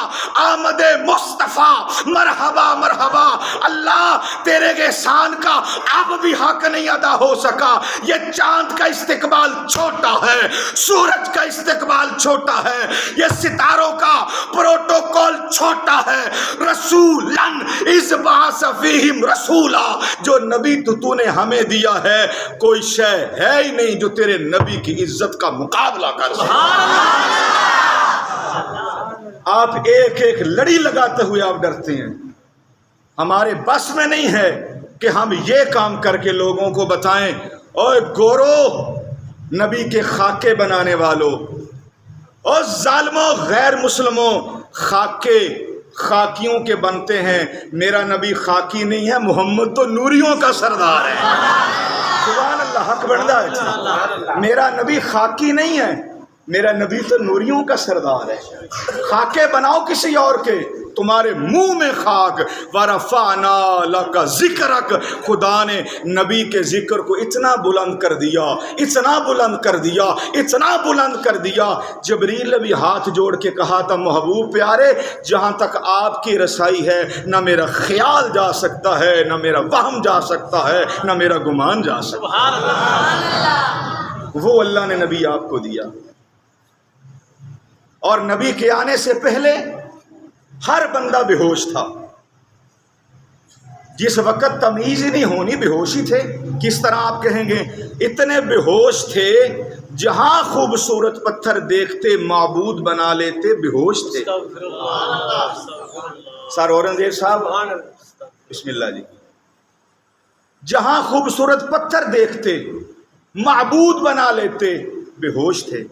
آمد مصطفیٰ مرحبا مرحبا۔ اللہ تیرے احسان کا اب بھی حق نہیں ادا ہو سکا۔ یہ چاند کا استقبال چھوٹا ہے، سورج کا استقبال چھوٹا ہے، یہ ستاروں کا پروٹوکول چھوٹا ہے۔ رسولن اذ بعث فیہم رسولا، جو نبی تو نے ہمیں دیا ہے کوئی شے ہے ہی نہیں جو تیرے نبی کی عزت کا مقابلہ کر سکے۔ آپ ایک ایک لڑی لگاتے ہوئے آپ ڈرتے ہیں۔ ہمارے بس میں نہیں ہے کہ ہم یہ کام کر کے لوگوں کو بتائیں اوے گورو نبی کے خاکے بنانے والوں، اور ظالموں غیر مسلموں خاکیوں کے بنتے ہیں، میرا نبی خاکی نہیں ہے، محمد تو نوریوں کا سردار ہے۔ سبحان اللہ، حق بندا ہے۔ میرا نبی خاکی نہیں ہے، میرا نبی تو نوریوں کا سردار ہے۔ خاکے بناؤ کسی اور کے، تمہارے منہ میں خاک۔ وَرَفَعْنَا لَكَ ذِكْرَكَ، خدا نے نبی کے ذکر کو اتنا بلند کر دیا، اتنا بلند کر دیا، اتنا بلند کر دیا، جبریل نے بھی ہاتھ جوڑ کے کہا تھا محبوب پیارے جہاں تک آپ کی رسائی ہے نہ میرا خیال جا سکتا ہے، نہ میرا وہم جا سکتا ہے، نہ میرا گمان جا سکتا ہے۔ وہ اللہ نے نبی آپ کو دیا، اور نبی کے آنے سے پہلے ہر بندہ بے ہوش تھا۔ جس وقت تمیز ہی نہیں ہونی بے ہوشی تھے۔ کس طرح آپ کہیں گے؟ اتنے بے ہوش تھے جہاں خوبصورت پتھر دیکھتے معبود بنا لیتے، بے ہوش تھے۔ سر اورنگزیب صاحب بسم اللہ جی۔ جہاں خوبصورت پتھر دیکھتے معبود بنا لیتے بے ہوش تھے،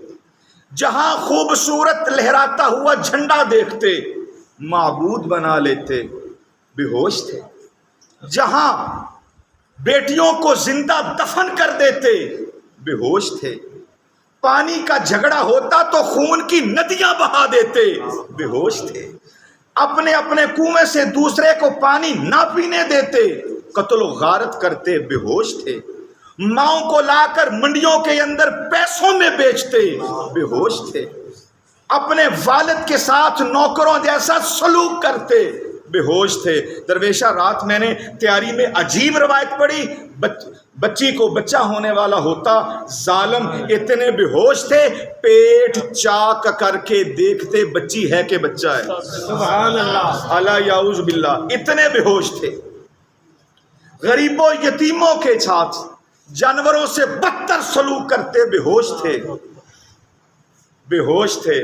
جہاں خوبصورت لہراتا ہوا جھنڈا دیکھتے معبود بنا لیتے بے ہوش تھے، جہاں بیٹیوں کو زندہ دفن کر دیتے بے ہوش تھے، پانی کا جھگڑا ہوتا تو خون کی ندیاں بہا دیتے بے ہوش تھے، اپنے اپنے کنویں سے دوسرے کو پانی نہ پینے دیتے، قتل و غارت کرتے بے ہوش تھے، ماؤں کو لا کر منڈیوں کے اندر پیسوں میں بیچتے بے ہوش تھے، اپنے والد کے ساتھ نوکروں جیسا سلوک کرتے بے ہوش تھے۔ درویشہ رات میں نے تیاری میں عجیب روایت پڑھی، بچی کو بچہ ہونے والا ہوتا، ظالم اتنے بے ہوش تھے پیٹ چاک کر کے دیکھتے بچی ہے کہ بچہ ہے، سبحان اللہ، الا یعوذ باللہ، اتنے بے ہوش تھے۔ غریبوں یتیموں کے ساتھ جانوروں سے بدتر سلوک کرتے بے ہوش تھے، بے ہوش تھے۔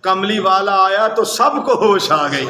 کملی والا آیا تو سب کو ہوش آ گئی،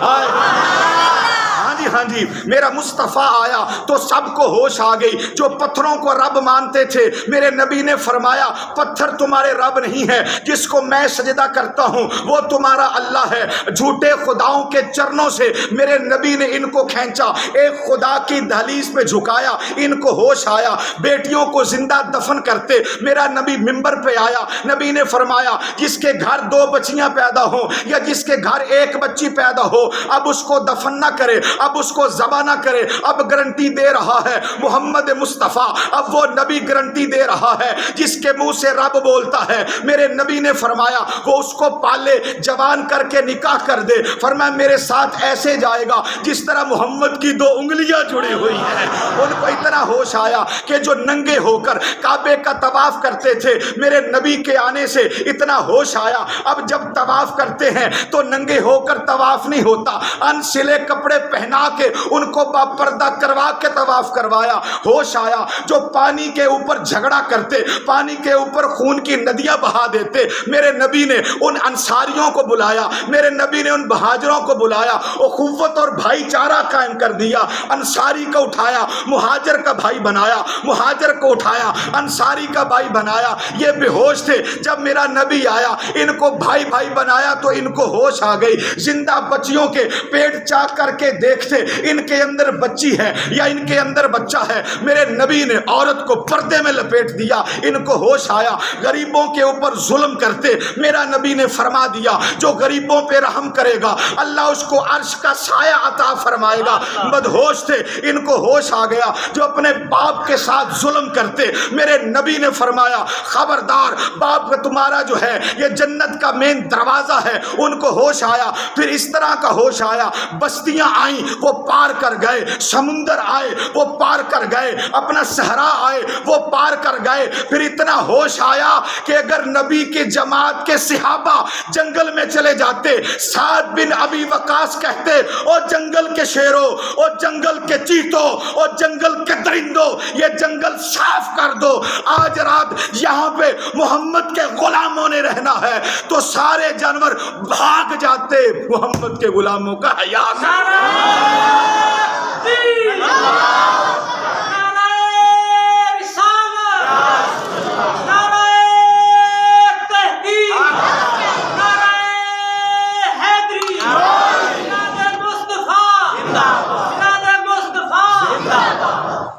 ہاں جی میرا مصطفیٰ آیا تو سب کو ہوش آ گئی۔ جو پتھروں کو رب مانتے تھے میرے نبی نے فرمایا پتھر تمہارے رب نہیں ہے، جس کو میں سجدہ کرتا ہوں وہ تمہارا اللہ ہے۔ جھوٹے خداؤں کے چرنوں سے میرے نبی نے ان کو کھینچا، ایک خدا کی دہلیز پہ جھکایا، ان کو ہوش آیا۔ بیٹیوں کو زندہ دفن کرتے میرا نبی منبر پہ آیا، نبی نے فرمایا جس کے گھر 2 بچیاں پیدا ہوں یا جس کے گھر 1 بچی پیدا ہو اب اس کو دفن نہ کرے، اب اس کو ذبح نہ کرے۔ اب گارنٹی دے رہا ہے محمد مصطفیٰ، اب وہ نبی گارنٹی دے رہا ہے جس کے منہ سے رب بولتا ہے۔ میرے نبی نے فرمایا وہ اس کو پالے، جوان کر کے نکاح کر دے۔ فرمایا میرے ساتھ ایسے جائے گا جس طرح محمد کی 2 انگلیاں جڑی ہوئی ہیں۔ ان کو اتنا ہوش آیا کہ جو ننگے ہو کر کعبے کا طواف کرتے تھے میرے نبی کے آنے سے اتنا ہوش آیا، اب جب طواف کرتے ہیں تو ننگے ہو کر طواف نہیں ہوتا، ان سلے کپڑے پہنا کے ان کو باپردہ کروا کے طواف کروایا۔ ہوش آیا جو پانی کے اوپر جھگڑا کرتے، پانی کے اوپر خون کی ندیاں بہا دیتے، میرے نبی نے ان انصاریوں کو بلایا، میرے نبی نے ان مہاجروں کو بلایا، اخوت اور بھائی چارہ قائم کر دیا۔ انصاری کو اٹھایا مہاجر کا بھائی بنایا، مہاجر کو اٹھایا انصاری کا بھائی بنایا۔ یہ بے ہوش تھے، جب میرا نبی آیا ان کو بھائی بھائی بنایا تو ان کو ہوش آ گئی۔ زندہ بچیوں کے پیٹ چاک کر کے دیکھتے ان کے اندر بچی ہے یا ان کے اندر بچہ ہے، میرے نبی نے عورت کو پردے میں لپیٹ دیا، ان کو ہوش آیا۔ غریبوں کے اوپر ظلم کرتے میرا نبی نے فرما دیا جو غریبوں پہ رحم کرے گا اللہ اس کو عرش کا سایہ عطا فرمائے گا۔ بدہوش تھے، ان کو ہوش آ گیا۔ جو اپنے باپ کے ساتھ ظلم کرتے میرے نبی نے فرمایا خبردار، باپ کا تمہارا جو ہے یہ جنت کا مین دروازہ ہے۔ ان کو ہوش آیا، پھر اس طرح کا ہوش آیا، بستیاں آئیں وہ پار کر گئے، سمندر آئے وہ پار کر گئے، اپنا صحرا آئے وہ پار کر گئے۔ پھر اتنا ہوش آیا کہ اگر نبی کے جماعت کے صحابہ جنگل میں چلے جاتے، سعد بن ابی وقاص کہتے او جنگل کے شیروں، او جنگل کے چیتوں، او جنگل کے درندوں، یہ جنگل صاف کر دو، آج رات یہاں پہ محمد کے غلاموں نے رہنا ہے۔ تو سارے جانور بھاگ جاتے، محمد کے غلاموں کا حیا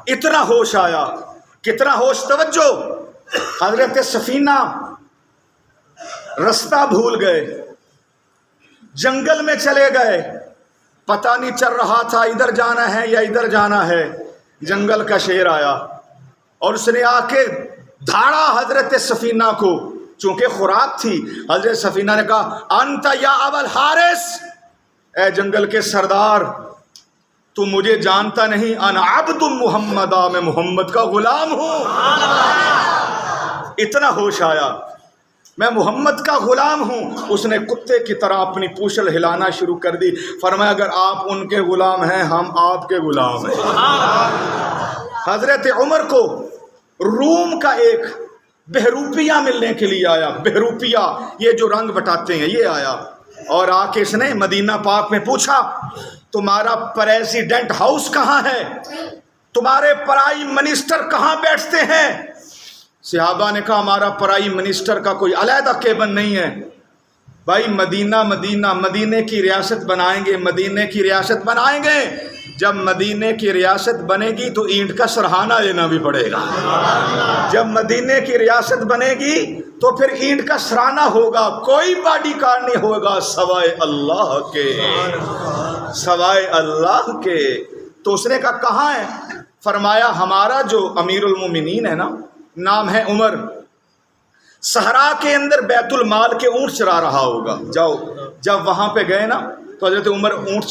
اتنا ہوش آیا، کتنا ہوش، توجہ، حضرت سفینہ رستہ بھول گئے، جنگل میں چلے گئے، پتہ نہیں چل رہا تھا ادھر جانا ہے یا ادھر جانا ہے۔ جنگل کا شیر آیا اور اس نے آ کے دھاڑا حضرت سفینہ کو، چونکہ خوراک تھی۔ حضرت سفینہ نے کہا انت یا ابا الحارث، اے جنگل کے سردار تو مجھے جانتا نہیں، انا عبد محمد، میں محمد کا غلام ہوں۔ اتنا ہوش آیا میں محمد کا غلام ہوں۔ اس نے کتے کی طرح اپنی پوچھل ہلانا شروع کر دی، فرمایا اگر آپ ان کے غلام ہیں ہم آپ کے غلام ہیں۔ حضرت عمر کو روم کا ایک بہروپیہ ملنے کے لیے آیا، بہروپیہ یہ جو رنگ بٹاتے ہیں یہ آیا، اور آ کے اس نے مدینہ پاک میں پوچھا تمہارا پریزیڈنٹ ہاؤس کہاں ہے؟ تمہارے پرائی منسٹر کہاں بیٹھتے ہیں؟ صحابہ نے کہا ہمارا پرائی منسٹر کا کوئی علیحدہ کیبن نہیں ہے۔ بھائی مدینے کی ریاست بنائیں گے، مدینے کی ریاست بنائیں گے، جب مدینے کی ریاست بنے گی تو اینٹ کا سرہانہ لینا بھی پڑے گا۔ جب مدینے کی ریاست بنے گی تو پھر اینٹ کا سرہانہ ہوگا، کوئی باڈی کارڈ نہیں ہوگا سوائے اللہ کے، سوائے اللہ کے۔ تو اس نے کہا کہاں ہے؟ فرمایا ہمارا جو امیر المومنین ہے نا، نام ہے عمر، صحرا کے اندر بیت المال کے اونٹ چرا رہا ہوگا، جاؤ۔ جب وہاں پہ گئے نا تو حضرت عمر اونٹ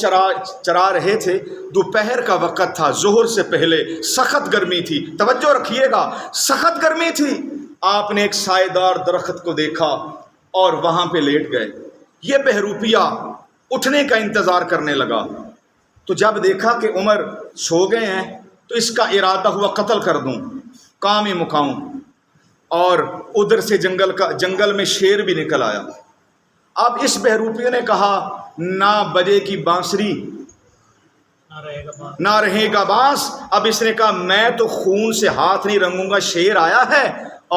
چرا رہے تھے، دوپہر کا وقت تھا، ظہر سے پہلے، سخت گرمی تھی، توجہ رکھیے گا، سخت گرمی تھی۔ آپ نے ایک سائے دار درخت کو دیکھا اور وہاں پہ لیٹ گئے۔ یہ بہروپیہ اٹھنے کا انتظار کرنے لگا، تو جب دیکھا کہ عمر سو گئے ہیں تو اس کا ارادہ ہوا قتل کر دوں، کام ہی مکاؤں۔ اور ادھر سے جنگل میں شیر بھی نکل آیا۔ اب اس بہروپیوں نے کہا نہ بجے کی بانسری نہ رہے گا بانس۔ اب اس نے کہا میں تو خون سے ہاتھ نہیں رنگوں گا، شیر آیا ہے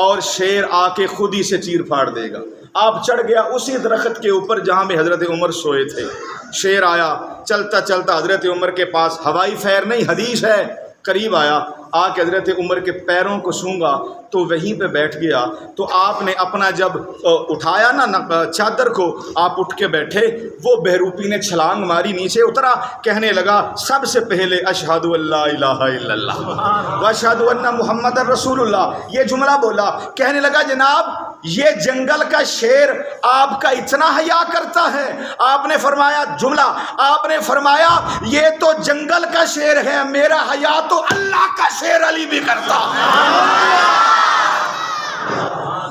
اور شیر آ کے خود ہی سے چیر پھاڑ دے گا۔ آپ چڑھ گیا اسی درخت کے اوپر جہاں میں حضرت عمر سوئے تھے۔ شیر آیا، چلتا چلتا حضرت عمر کے پاس، ہوائی فیر نہیں حدیث ہے، قریب آیا، آ کے حضرت عمر کے پیروں کو سونگا تو وہیں پہ بیٹھ گیا۔ تو آپ نے اپنا جب اٹھایا نا چادر کو، آپ اٹھ کے بیٹھے، وہ بہروپی نے چھلانگ ماری، نیچے اترا، کہنے لگا سب سے پہلے اشہد ان لا الہ الا اللہ واشہد ان محمد رسول اللہ، یہ جملہ بولا۔ کہنے لگا جناب یہ جنگل کا شیر آپ کا اتنا حیا کرتا ہے؟ آپ نے فرمایا جملہ، آپ نے فرمایا یہ تو جنگل کا شیر ہے، میرا حیا تو اللہ کا شیر علی بھی کرتا ہے۔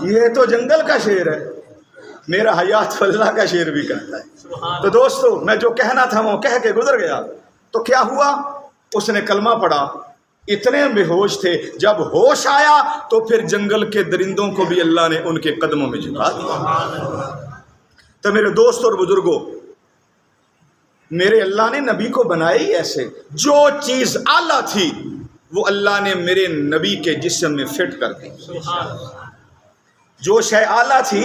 یہ تو جنگل کا شیر ہے، میرا حیا تو اللہ کا شیر بھی کرتا ہے۔ تو دوستو میں جو کہنا تھا وہ کہہ کے گزر گیا۔ تو کیا ہوا؟ اس نے کلمہ پڑھا، اتنے بے ہوش تھے، جب ہوش آیا تو پھر جنگل کے درندوں کو بھی اللہ نے ان کے قدموں میں جھکا دیا۔ تو میرے دوست اور بزرگوں، میرے اللہ نے نبی کو بنایا ہی ایسے، جو چیز اعلیٰ تھی وہ اللہ نے میرے نبی کے جسم میں فٹ کر دی۔ جو شے اعلیٰ تھی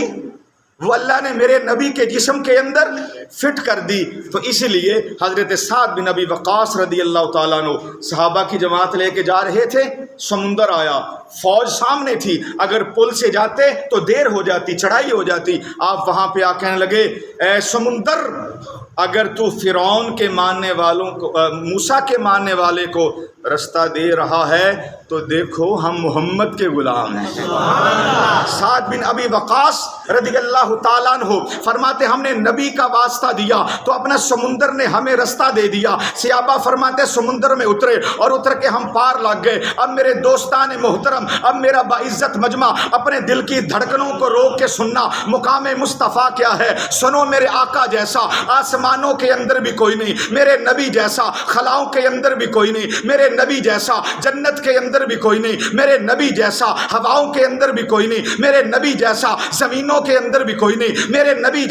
وہ اللہ نے میرے نبی کے جسم کے اندر فٹ کر دی۔ تو اسی لیے حضرت سعد بن ابی وقاص رضی اللہ تعالیٰ عنہ صحابہ کی جماعت لے کے جا رہے تھے، سمندر آیا، فوج سامنے تھی، اگر پل سے جاتے تو دیر ہو جاتی، چڑھائی ہو جاتی۔ آپ وہاں پہ آ کہنے لگے اے سمندر، اگر تو فرعون کے ماننے والوں کو، موسیٰ کے ماننے والے کو رستہ دے رہا ہے تو دیکھو ہم محمد کے غلام ہیں۔ سعد بن ابی وقاص رضی اللہ تعالیٰ عنہ فرماتے ہم نے نبی کا واسطہ دیا تو اپنا سمندر نے ہمیں رستہ دے دیا۔ صحابہ فرماتے سمندر میں اترے اور اتر کے ہم پار لگ گئے۔ اب میرے دوستان محترم، اب میرا باعزت مجمع اپنے دل کی دھڑکنوں کو روک کے سننا، مقام مصطفیٰ کیا ہے سنو۔ میرے آقا جیسا آسمانوں کے اندر بھی کوئی نہیں، میرے نبی جیسا خلاؤں کے اندر بھی کوئی نہیں، میرے نبی جیسا جنت کے اندر بھی کوئی نہیں، میرے نبی جیسا ہواؤں کے اندر بھی کوئی نہیں، میرے نبی جیسا زمینوں کے اندر بھی کوئی نہیں، میرے نبی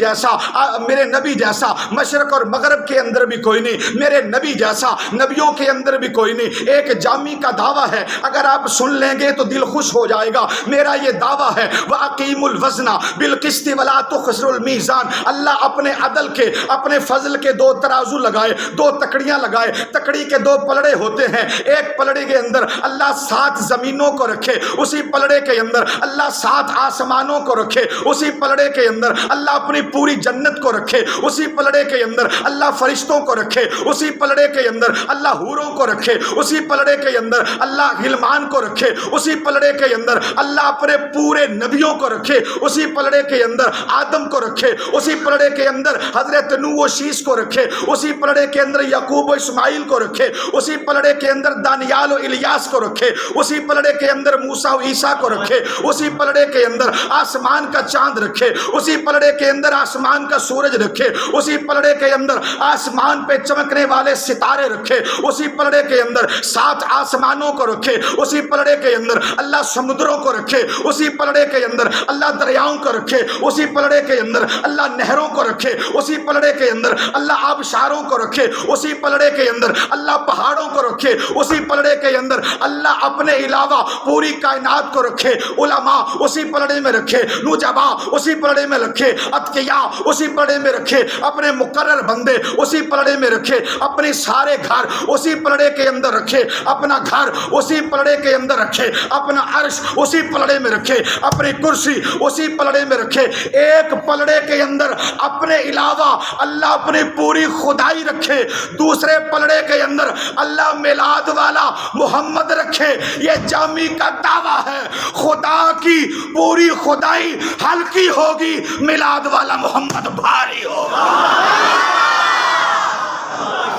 جیسا مشرق اور مغرب کے اندر بھی کوئی نہیں، میرے نبی جیسا نبیوں کے اندر بھی کوئی نہیں۔ ایک جامی کا دعویٰ ہے، اگر آپ سن لیں گے تو دل خوش ہو جائے گا۔ میرا یہ دعویٰ ہے وَأَقِيمُوا الْوَزْنَ بِالْقِسْطِ وَلَا تُخْسِرُوا الْمِيزَانَ۔ اللہ اپنے عدل کے، اپنے فضل کے دو ترازو لگائے، دو تکڑیاں لگائے، تکڑی کے دو پلڑے ہوتے ہیں، ایک پلڑے کے اندر اللہ 7 زمینوں کو رکھے، اسی پلڑے کے اندر اللہ 7 آسمانوں کو رکھے، اسی پلڑے کے اندر اللہ اپنی پوری جنت کو رکھے، اسی پلڑے کے اندر اللہ فرشتوں کو رکھے، اسی پلڑے کے اندر اللہ حوروں کو رکھے، اسی پلڑے کے اندر اللہ غلمان کو رکھے، اسی پلڑے کے اندر اللہ اپنے پورے نبیوں کو رکھے، اسی پلڑے کے اندر آدم کو رکھے، اسی پلڑے کے اندر حضرت نوح و شیش کو رکھے، اسی پلڑے کے اندر یعقوب و اسماعیل کو رکھے، اسی پلڑے کے اندر دانیال و الیاس کو رکھے، اسی پلڑے کے اندر موسیٰ و عیسیٰ کو رکھے، اسی پلڑے کے اندر آسمان کا چاند رکھے، اسی پلڑے کے اندر آسمان کا سورج رکھے، اسی پلڑے کے اندر آسمان پہ چمکنے والے ستارے رکھے، اسی پلڑے کے اندر 7 آسمانوں کو رکھے، اسی پلڑے کے اندر اللہ سمندروں کو رکھے، اسی پلڑے کے اندر اللہ دریاؤں کو رکھے، اسی پلڑے کے اندر اللہ نہروں کو رکھے، اسی پلڑے کے اندر اللہ آبشاروں کو رکھے، اسی پلڑے کے اندر اللہ پہاڑوں کو رکھے، اسی پلڑے کے اندر اللہ اپنے علاوہ پوری کائنات کو رکھے، علماء اسی پلڑے میں رکھے، نجبا اسی پلڑے میں رکھے، اتقیاء اسی پلڑے میں رکھے، اپنے مقرر بندے اسی پلڑے میں رکھے، اپنے سارے گھر اسی پلڑے کے اندر رکھے، اپنا گھر اسی پلڑے کے اندر رکھے، اپنا عرش اسی پلڑے میں رکھے، اپنی کرسی اسی پلڑے میں رکھے۔ ایک پلڑے کے اندر اپنے علاوہ اللہ اپنی پوری خدائی رکھے، دوسرے پلڑے کے اندر اللہ میلاد والا محمد رکھے۔ یہ جامی کا دعویٰ ہے، خدا کی پوری خدائی ہلکی ہوگی، میلاد والا محمد بھاری ہوگا۔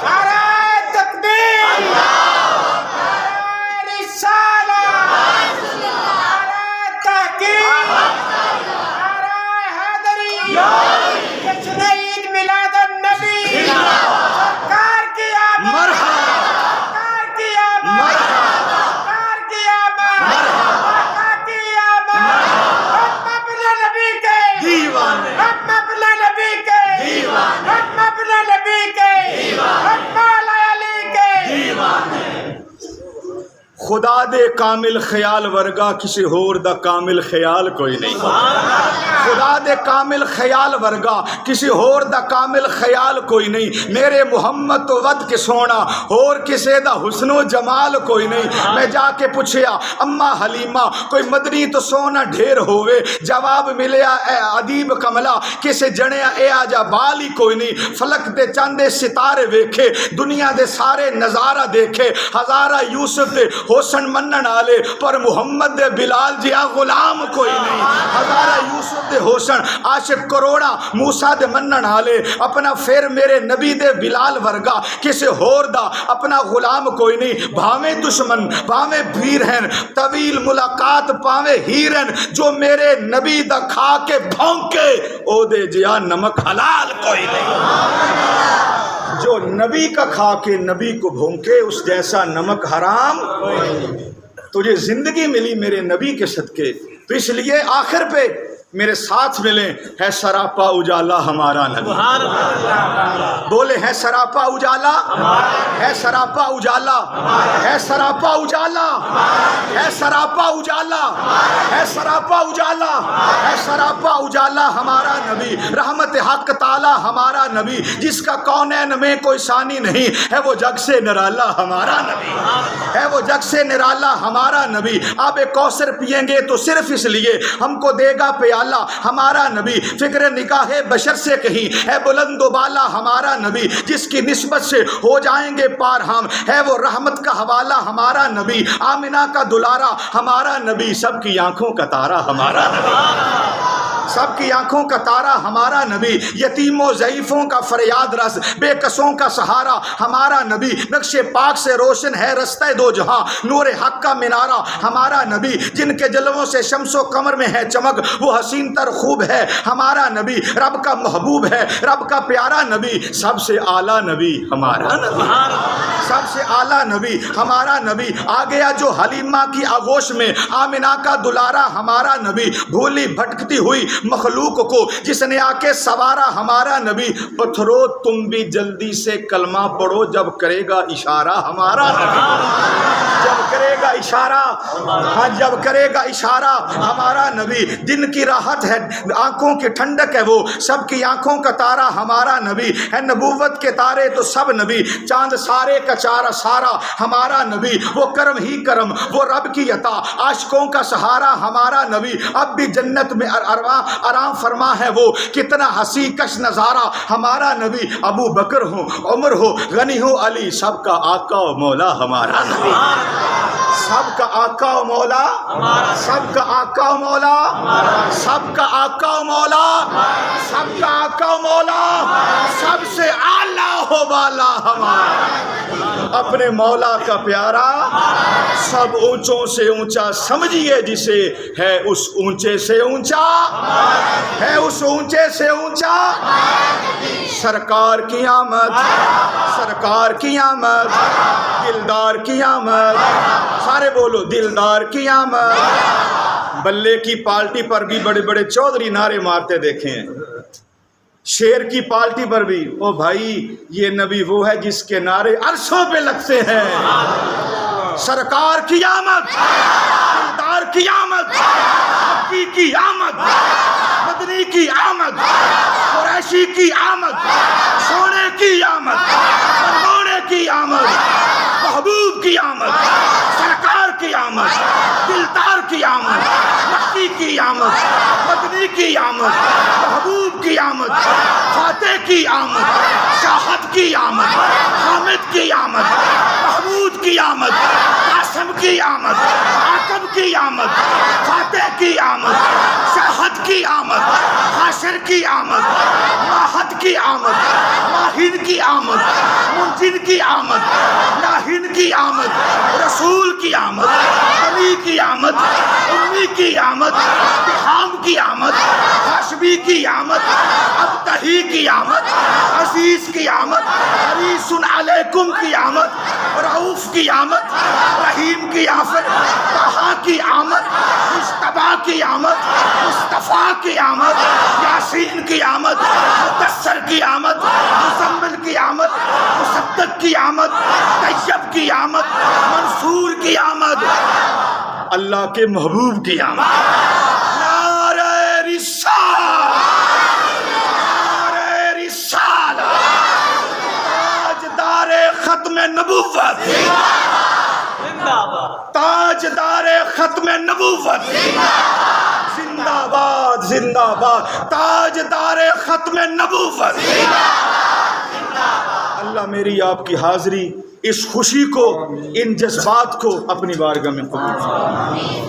نعرہ تکبیر، نعرہ رسالت، نعرہ تحقیق، نعرہ حیدری، جشن عید میلاد النبی، سرکار کی آمد، سرکار کی آمد، سرکار کی آمد، آقا کی آمد۔ ہم اپنے نبی کے دیوانے، ہم اپنے نبی کے دیوانے، ہم اپنے نبی کے دیوانے، ہم مولا علی کے دیوانے۔ خدا دے کامل خیال ورگا کسی ہور دا کامل خیال کوئی نہیں، خدا دے کامل خیال ورگا کسی ہور دا کامل خیال کوئی نہیں۔ میرے محمد تو ود کے سونا، اور کسے دا حسن و جمال کوئی نہیں۔ میں جا کے پوچھیا اما حلیمہ کوئی مدنی تو سونا ڈھیر ہوئے، جواب ملیا اے ادیب کملا کسے جنیا اے آجا بال ہی کوئی نہیں۔ فلک دے چاندے ستارے ویکھے، دنیا دے سارے نظارہ دیکھے، ہزارہ یوسف دے حسن منن آلے، پر محمد دے بلال جیا غلام کوئی نہیں۔ ہزارہ یوسف دے حسن عاشق کروڑا موسیٰ دے منن آلے، اپنا پھر میرے نبی دے بلال ورگا کسے ہور دا اپنا غلام کوئی نہیں۔ بھاویں دشمن بھاویں بھیر ہیں، طویل ملاقات پاویں ہیرن، جو میرے نبی دا کھا کے بھونکے او دے جیا نمک حلال کوئی نہیں۔ جو نبی کا کھا کے نبی کو بھونکے اس جیسا نمک حرام۔ تجھے زندگی ملی میرے نبی کے صدقے، تو اس لیے آخر پہ میرے ساتھ ملیں، ہے سراپا اجالا ہمارا نبی۔ بولے ہے سراپا اجالا، ہے سراپا اجالا، ہے سراپا اجالا، ہے سراپا اجالا، ہے سراپا اجالا، ہے سراپا اجالا ہمارا نبی، رحمت حق تعالی ہمارا نبی، جس کا کونین میں کوئی ثانی نہیں، ہے وہ جگ سے نرالا ہمارا نبی، ہے وہ جگ سے نرالا ہمارا نبی۔ آب کوثر پیئیں گے تو صرف اس لیے ہم کو دے گا پیالہ ہمارا نبی، فکر نگاہ بشر سے کہیں ہے بلند و بالا ہمارا نبی، جس کی نسبت سے ہو جائیں گے پار ہم، ہے وہ رحمت کا حوالہ ہمارا نبی، آمنہ کا دلارا ہمارا نبی، سب کی آنکھوں کا تارا ہمارا نبی، سب کی آنکھوں کا تارا ہمارا نبی، یتیم و ضعیفوں کا فریاد رس، بے کسوں کا سہارا ہمارا نبی، نقش پاک سے روشن ہے رستہ دو جہاں، نور حق کا منارہ ہمارا نبی، جن کے جلووں سے شمس و قمر میں ہے چمک، وہ حسین تر خوب ہے ہمارا نبی، رب کا محبوب ہے رب کا پیارا نبی، سب سے اعلیٰ نبی ہمارا نبی، سب سے اعلیٰ نبی ہمارا نبی۔ آ گیا جو حلیمہ کی آغوش میں، آمنہ کا دلارا ہمارا نبی، بھولی بھٹکتی ہوئی مخلوق کو جس نے آ کے سوارا ہمارا نبی، پتھرو تم بھی جلدی سے کلمہ پڑھو جب کرے گا اشارہ ہمارا نبی، جب کرے گا اشارہ، ہاں جب کرے گا اشارہ ہمارا نبی، جن کی راحت ہے آنکھوں کی ٹھنڈک ہے وہ، سب کی آنکھوں کا تارا ہمارا نبی، ہے نبوت کے تارے تو سب نبی، چاند سارے کا چارہ سارا ہمارا نبی، وہ کرم ہی کرم وہ رب کی عطا، عاشقوں کا سہارا ہمارا نبی، اب بھی جنت میں آرام فرما ہے وہ، کتنا ہنسی کش نظارہ ہمارا نبی، ابو بکر ہو عمر ہو غنی ہو علی، سب کا آقا و مولا ہمارا نبی، سب کا آقا و مولا، سب کا آقا و مولا، سب کا آقا و مولا، سب کا آقا و مولا، سب سے اعلیٰ ہو بالا ہمارا، اپنے مولا کا پیارا، سب اونچوں سے اونچا سمجھیے جسے، ہے اس اونچے سے اونچا، ہے اس اونچے سے اونچا، سرکار کی آمد، سرکار کی آمد، دلدار کی آمد، سارے بولو دلدار کی آمد۔ بلے کی پالٹی پر بھی بڑے بڑے چودھری نعرے مارتے دیکھے ہیں، شیر کی پالٹی پر بھی او بھائی یہ نبی وہ ہے جس کے نعرے عرشوں پہ لگتے ہیں. سرکار کی آمد، دلدار کی آمد، مکی کی آمد، مدنی کی آمد، قریشی کی آمد، سونے کی آمد، منگوڑے کی آمد، محبوب کی آمد، سرکار کی آمد، دلدار کی آمد، مکی کی آمد، مدنی کی آمد، محبوب کی آمد، فاتح کی آمد، شاہد کی آمد، حامد کی آمد، محمود کی آمد، قاسم کی آمد، حاکم کی آمد، فاتح کی آمد، شاہد کی آمد، حاشر کی آمد، ماہد کی آمد، ماہین کی آمد، منجن کی آمد، ناہین کی آمد، رسول کی آمد، علی کی آمد، امی کی آمد، تہام کی آمد، ہاشمی کی آمد، ابتہی کی آمد، عزیز کی آمد، حریص علیکم کی آمد، رؤوف کی آمد، رحیم کی آمد، طہا کی آمد، مجتبیٰ کی آمد، مصطفیٰ کی آمد، یاسین کی آمد، مدثر کی آمد، مزمل کی آمد، مصدق کی آمد، طیب کی آمد، منصور کی آمد، اللہ کے محبوب کی آمد. نعرہ رسالت، نعرہ رسالت، تاجدار ختم نبوت، تاجدار ختم نبوت، زندہ باد زندہ باد، تاجدار ختم نبوت. اللہ میری آپ کی حاضری، اس خوشی کو، ان جذبات کو اپنی بارگاہ میں قبول فرمائے.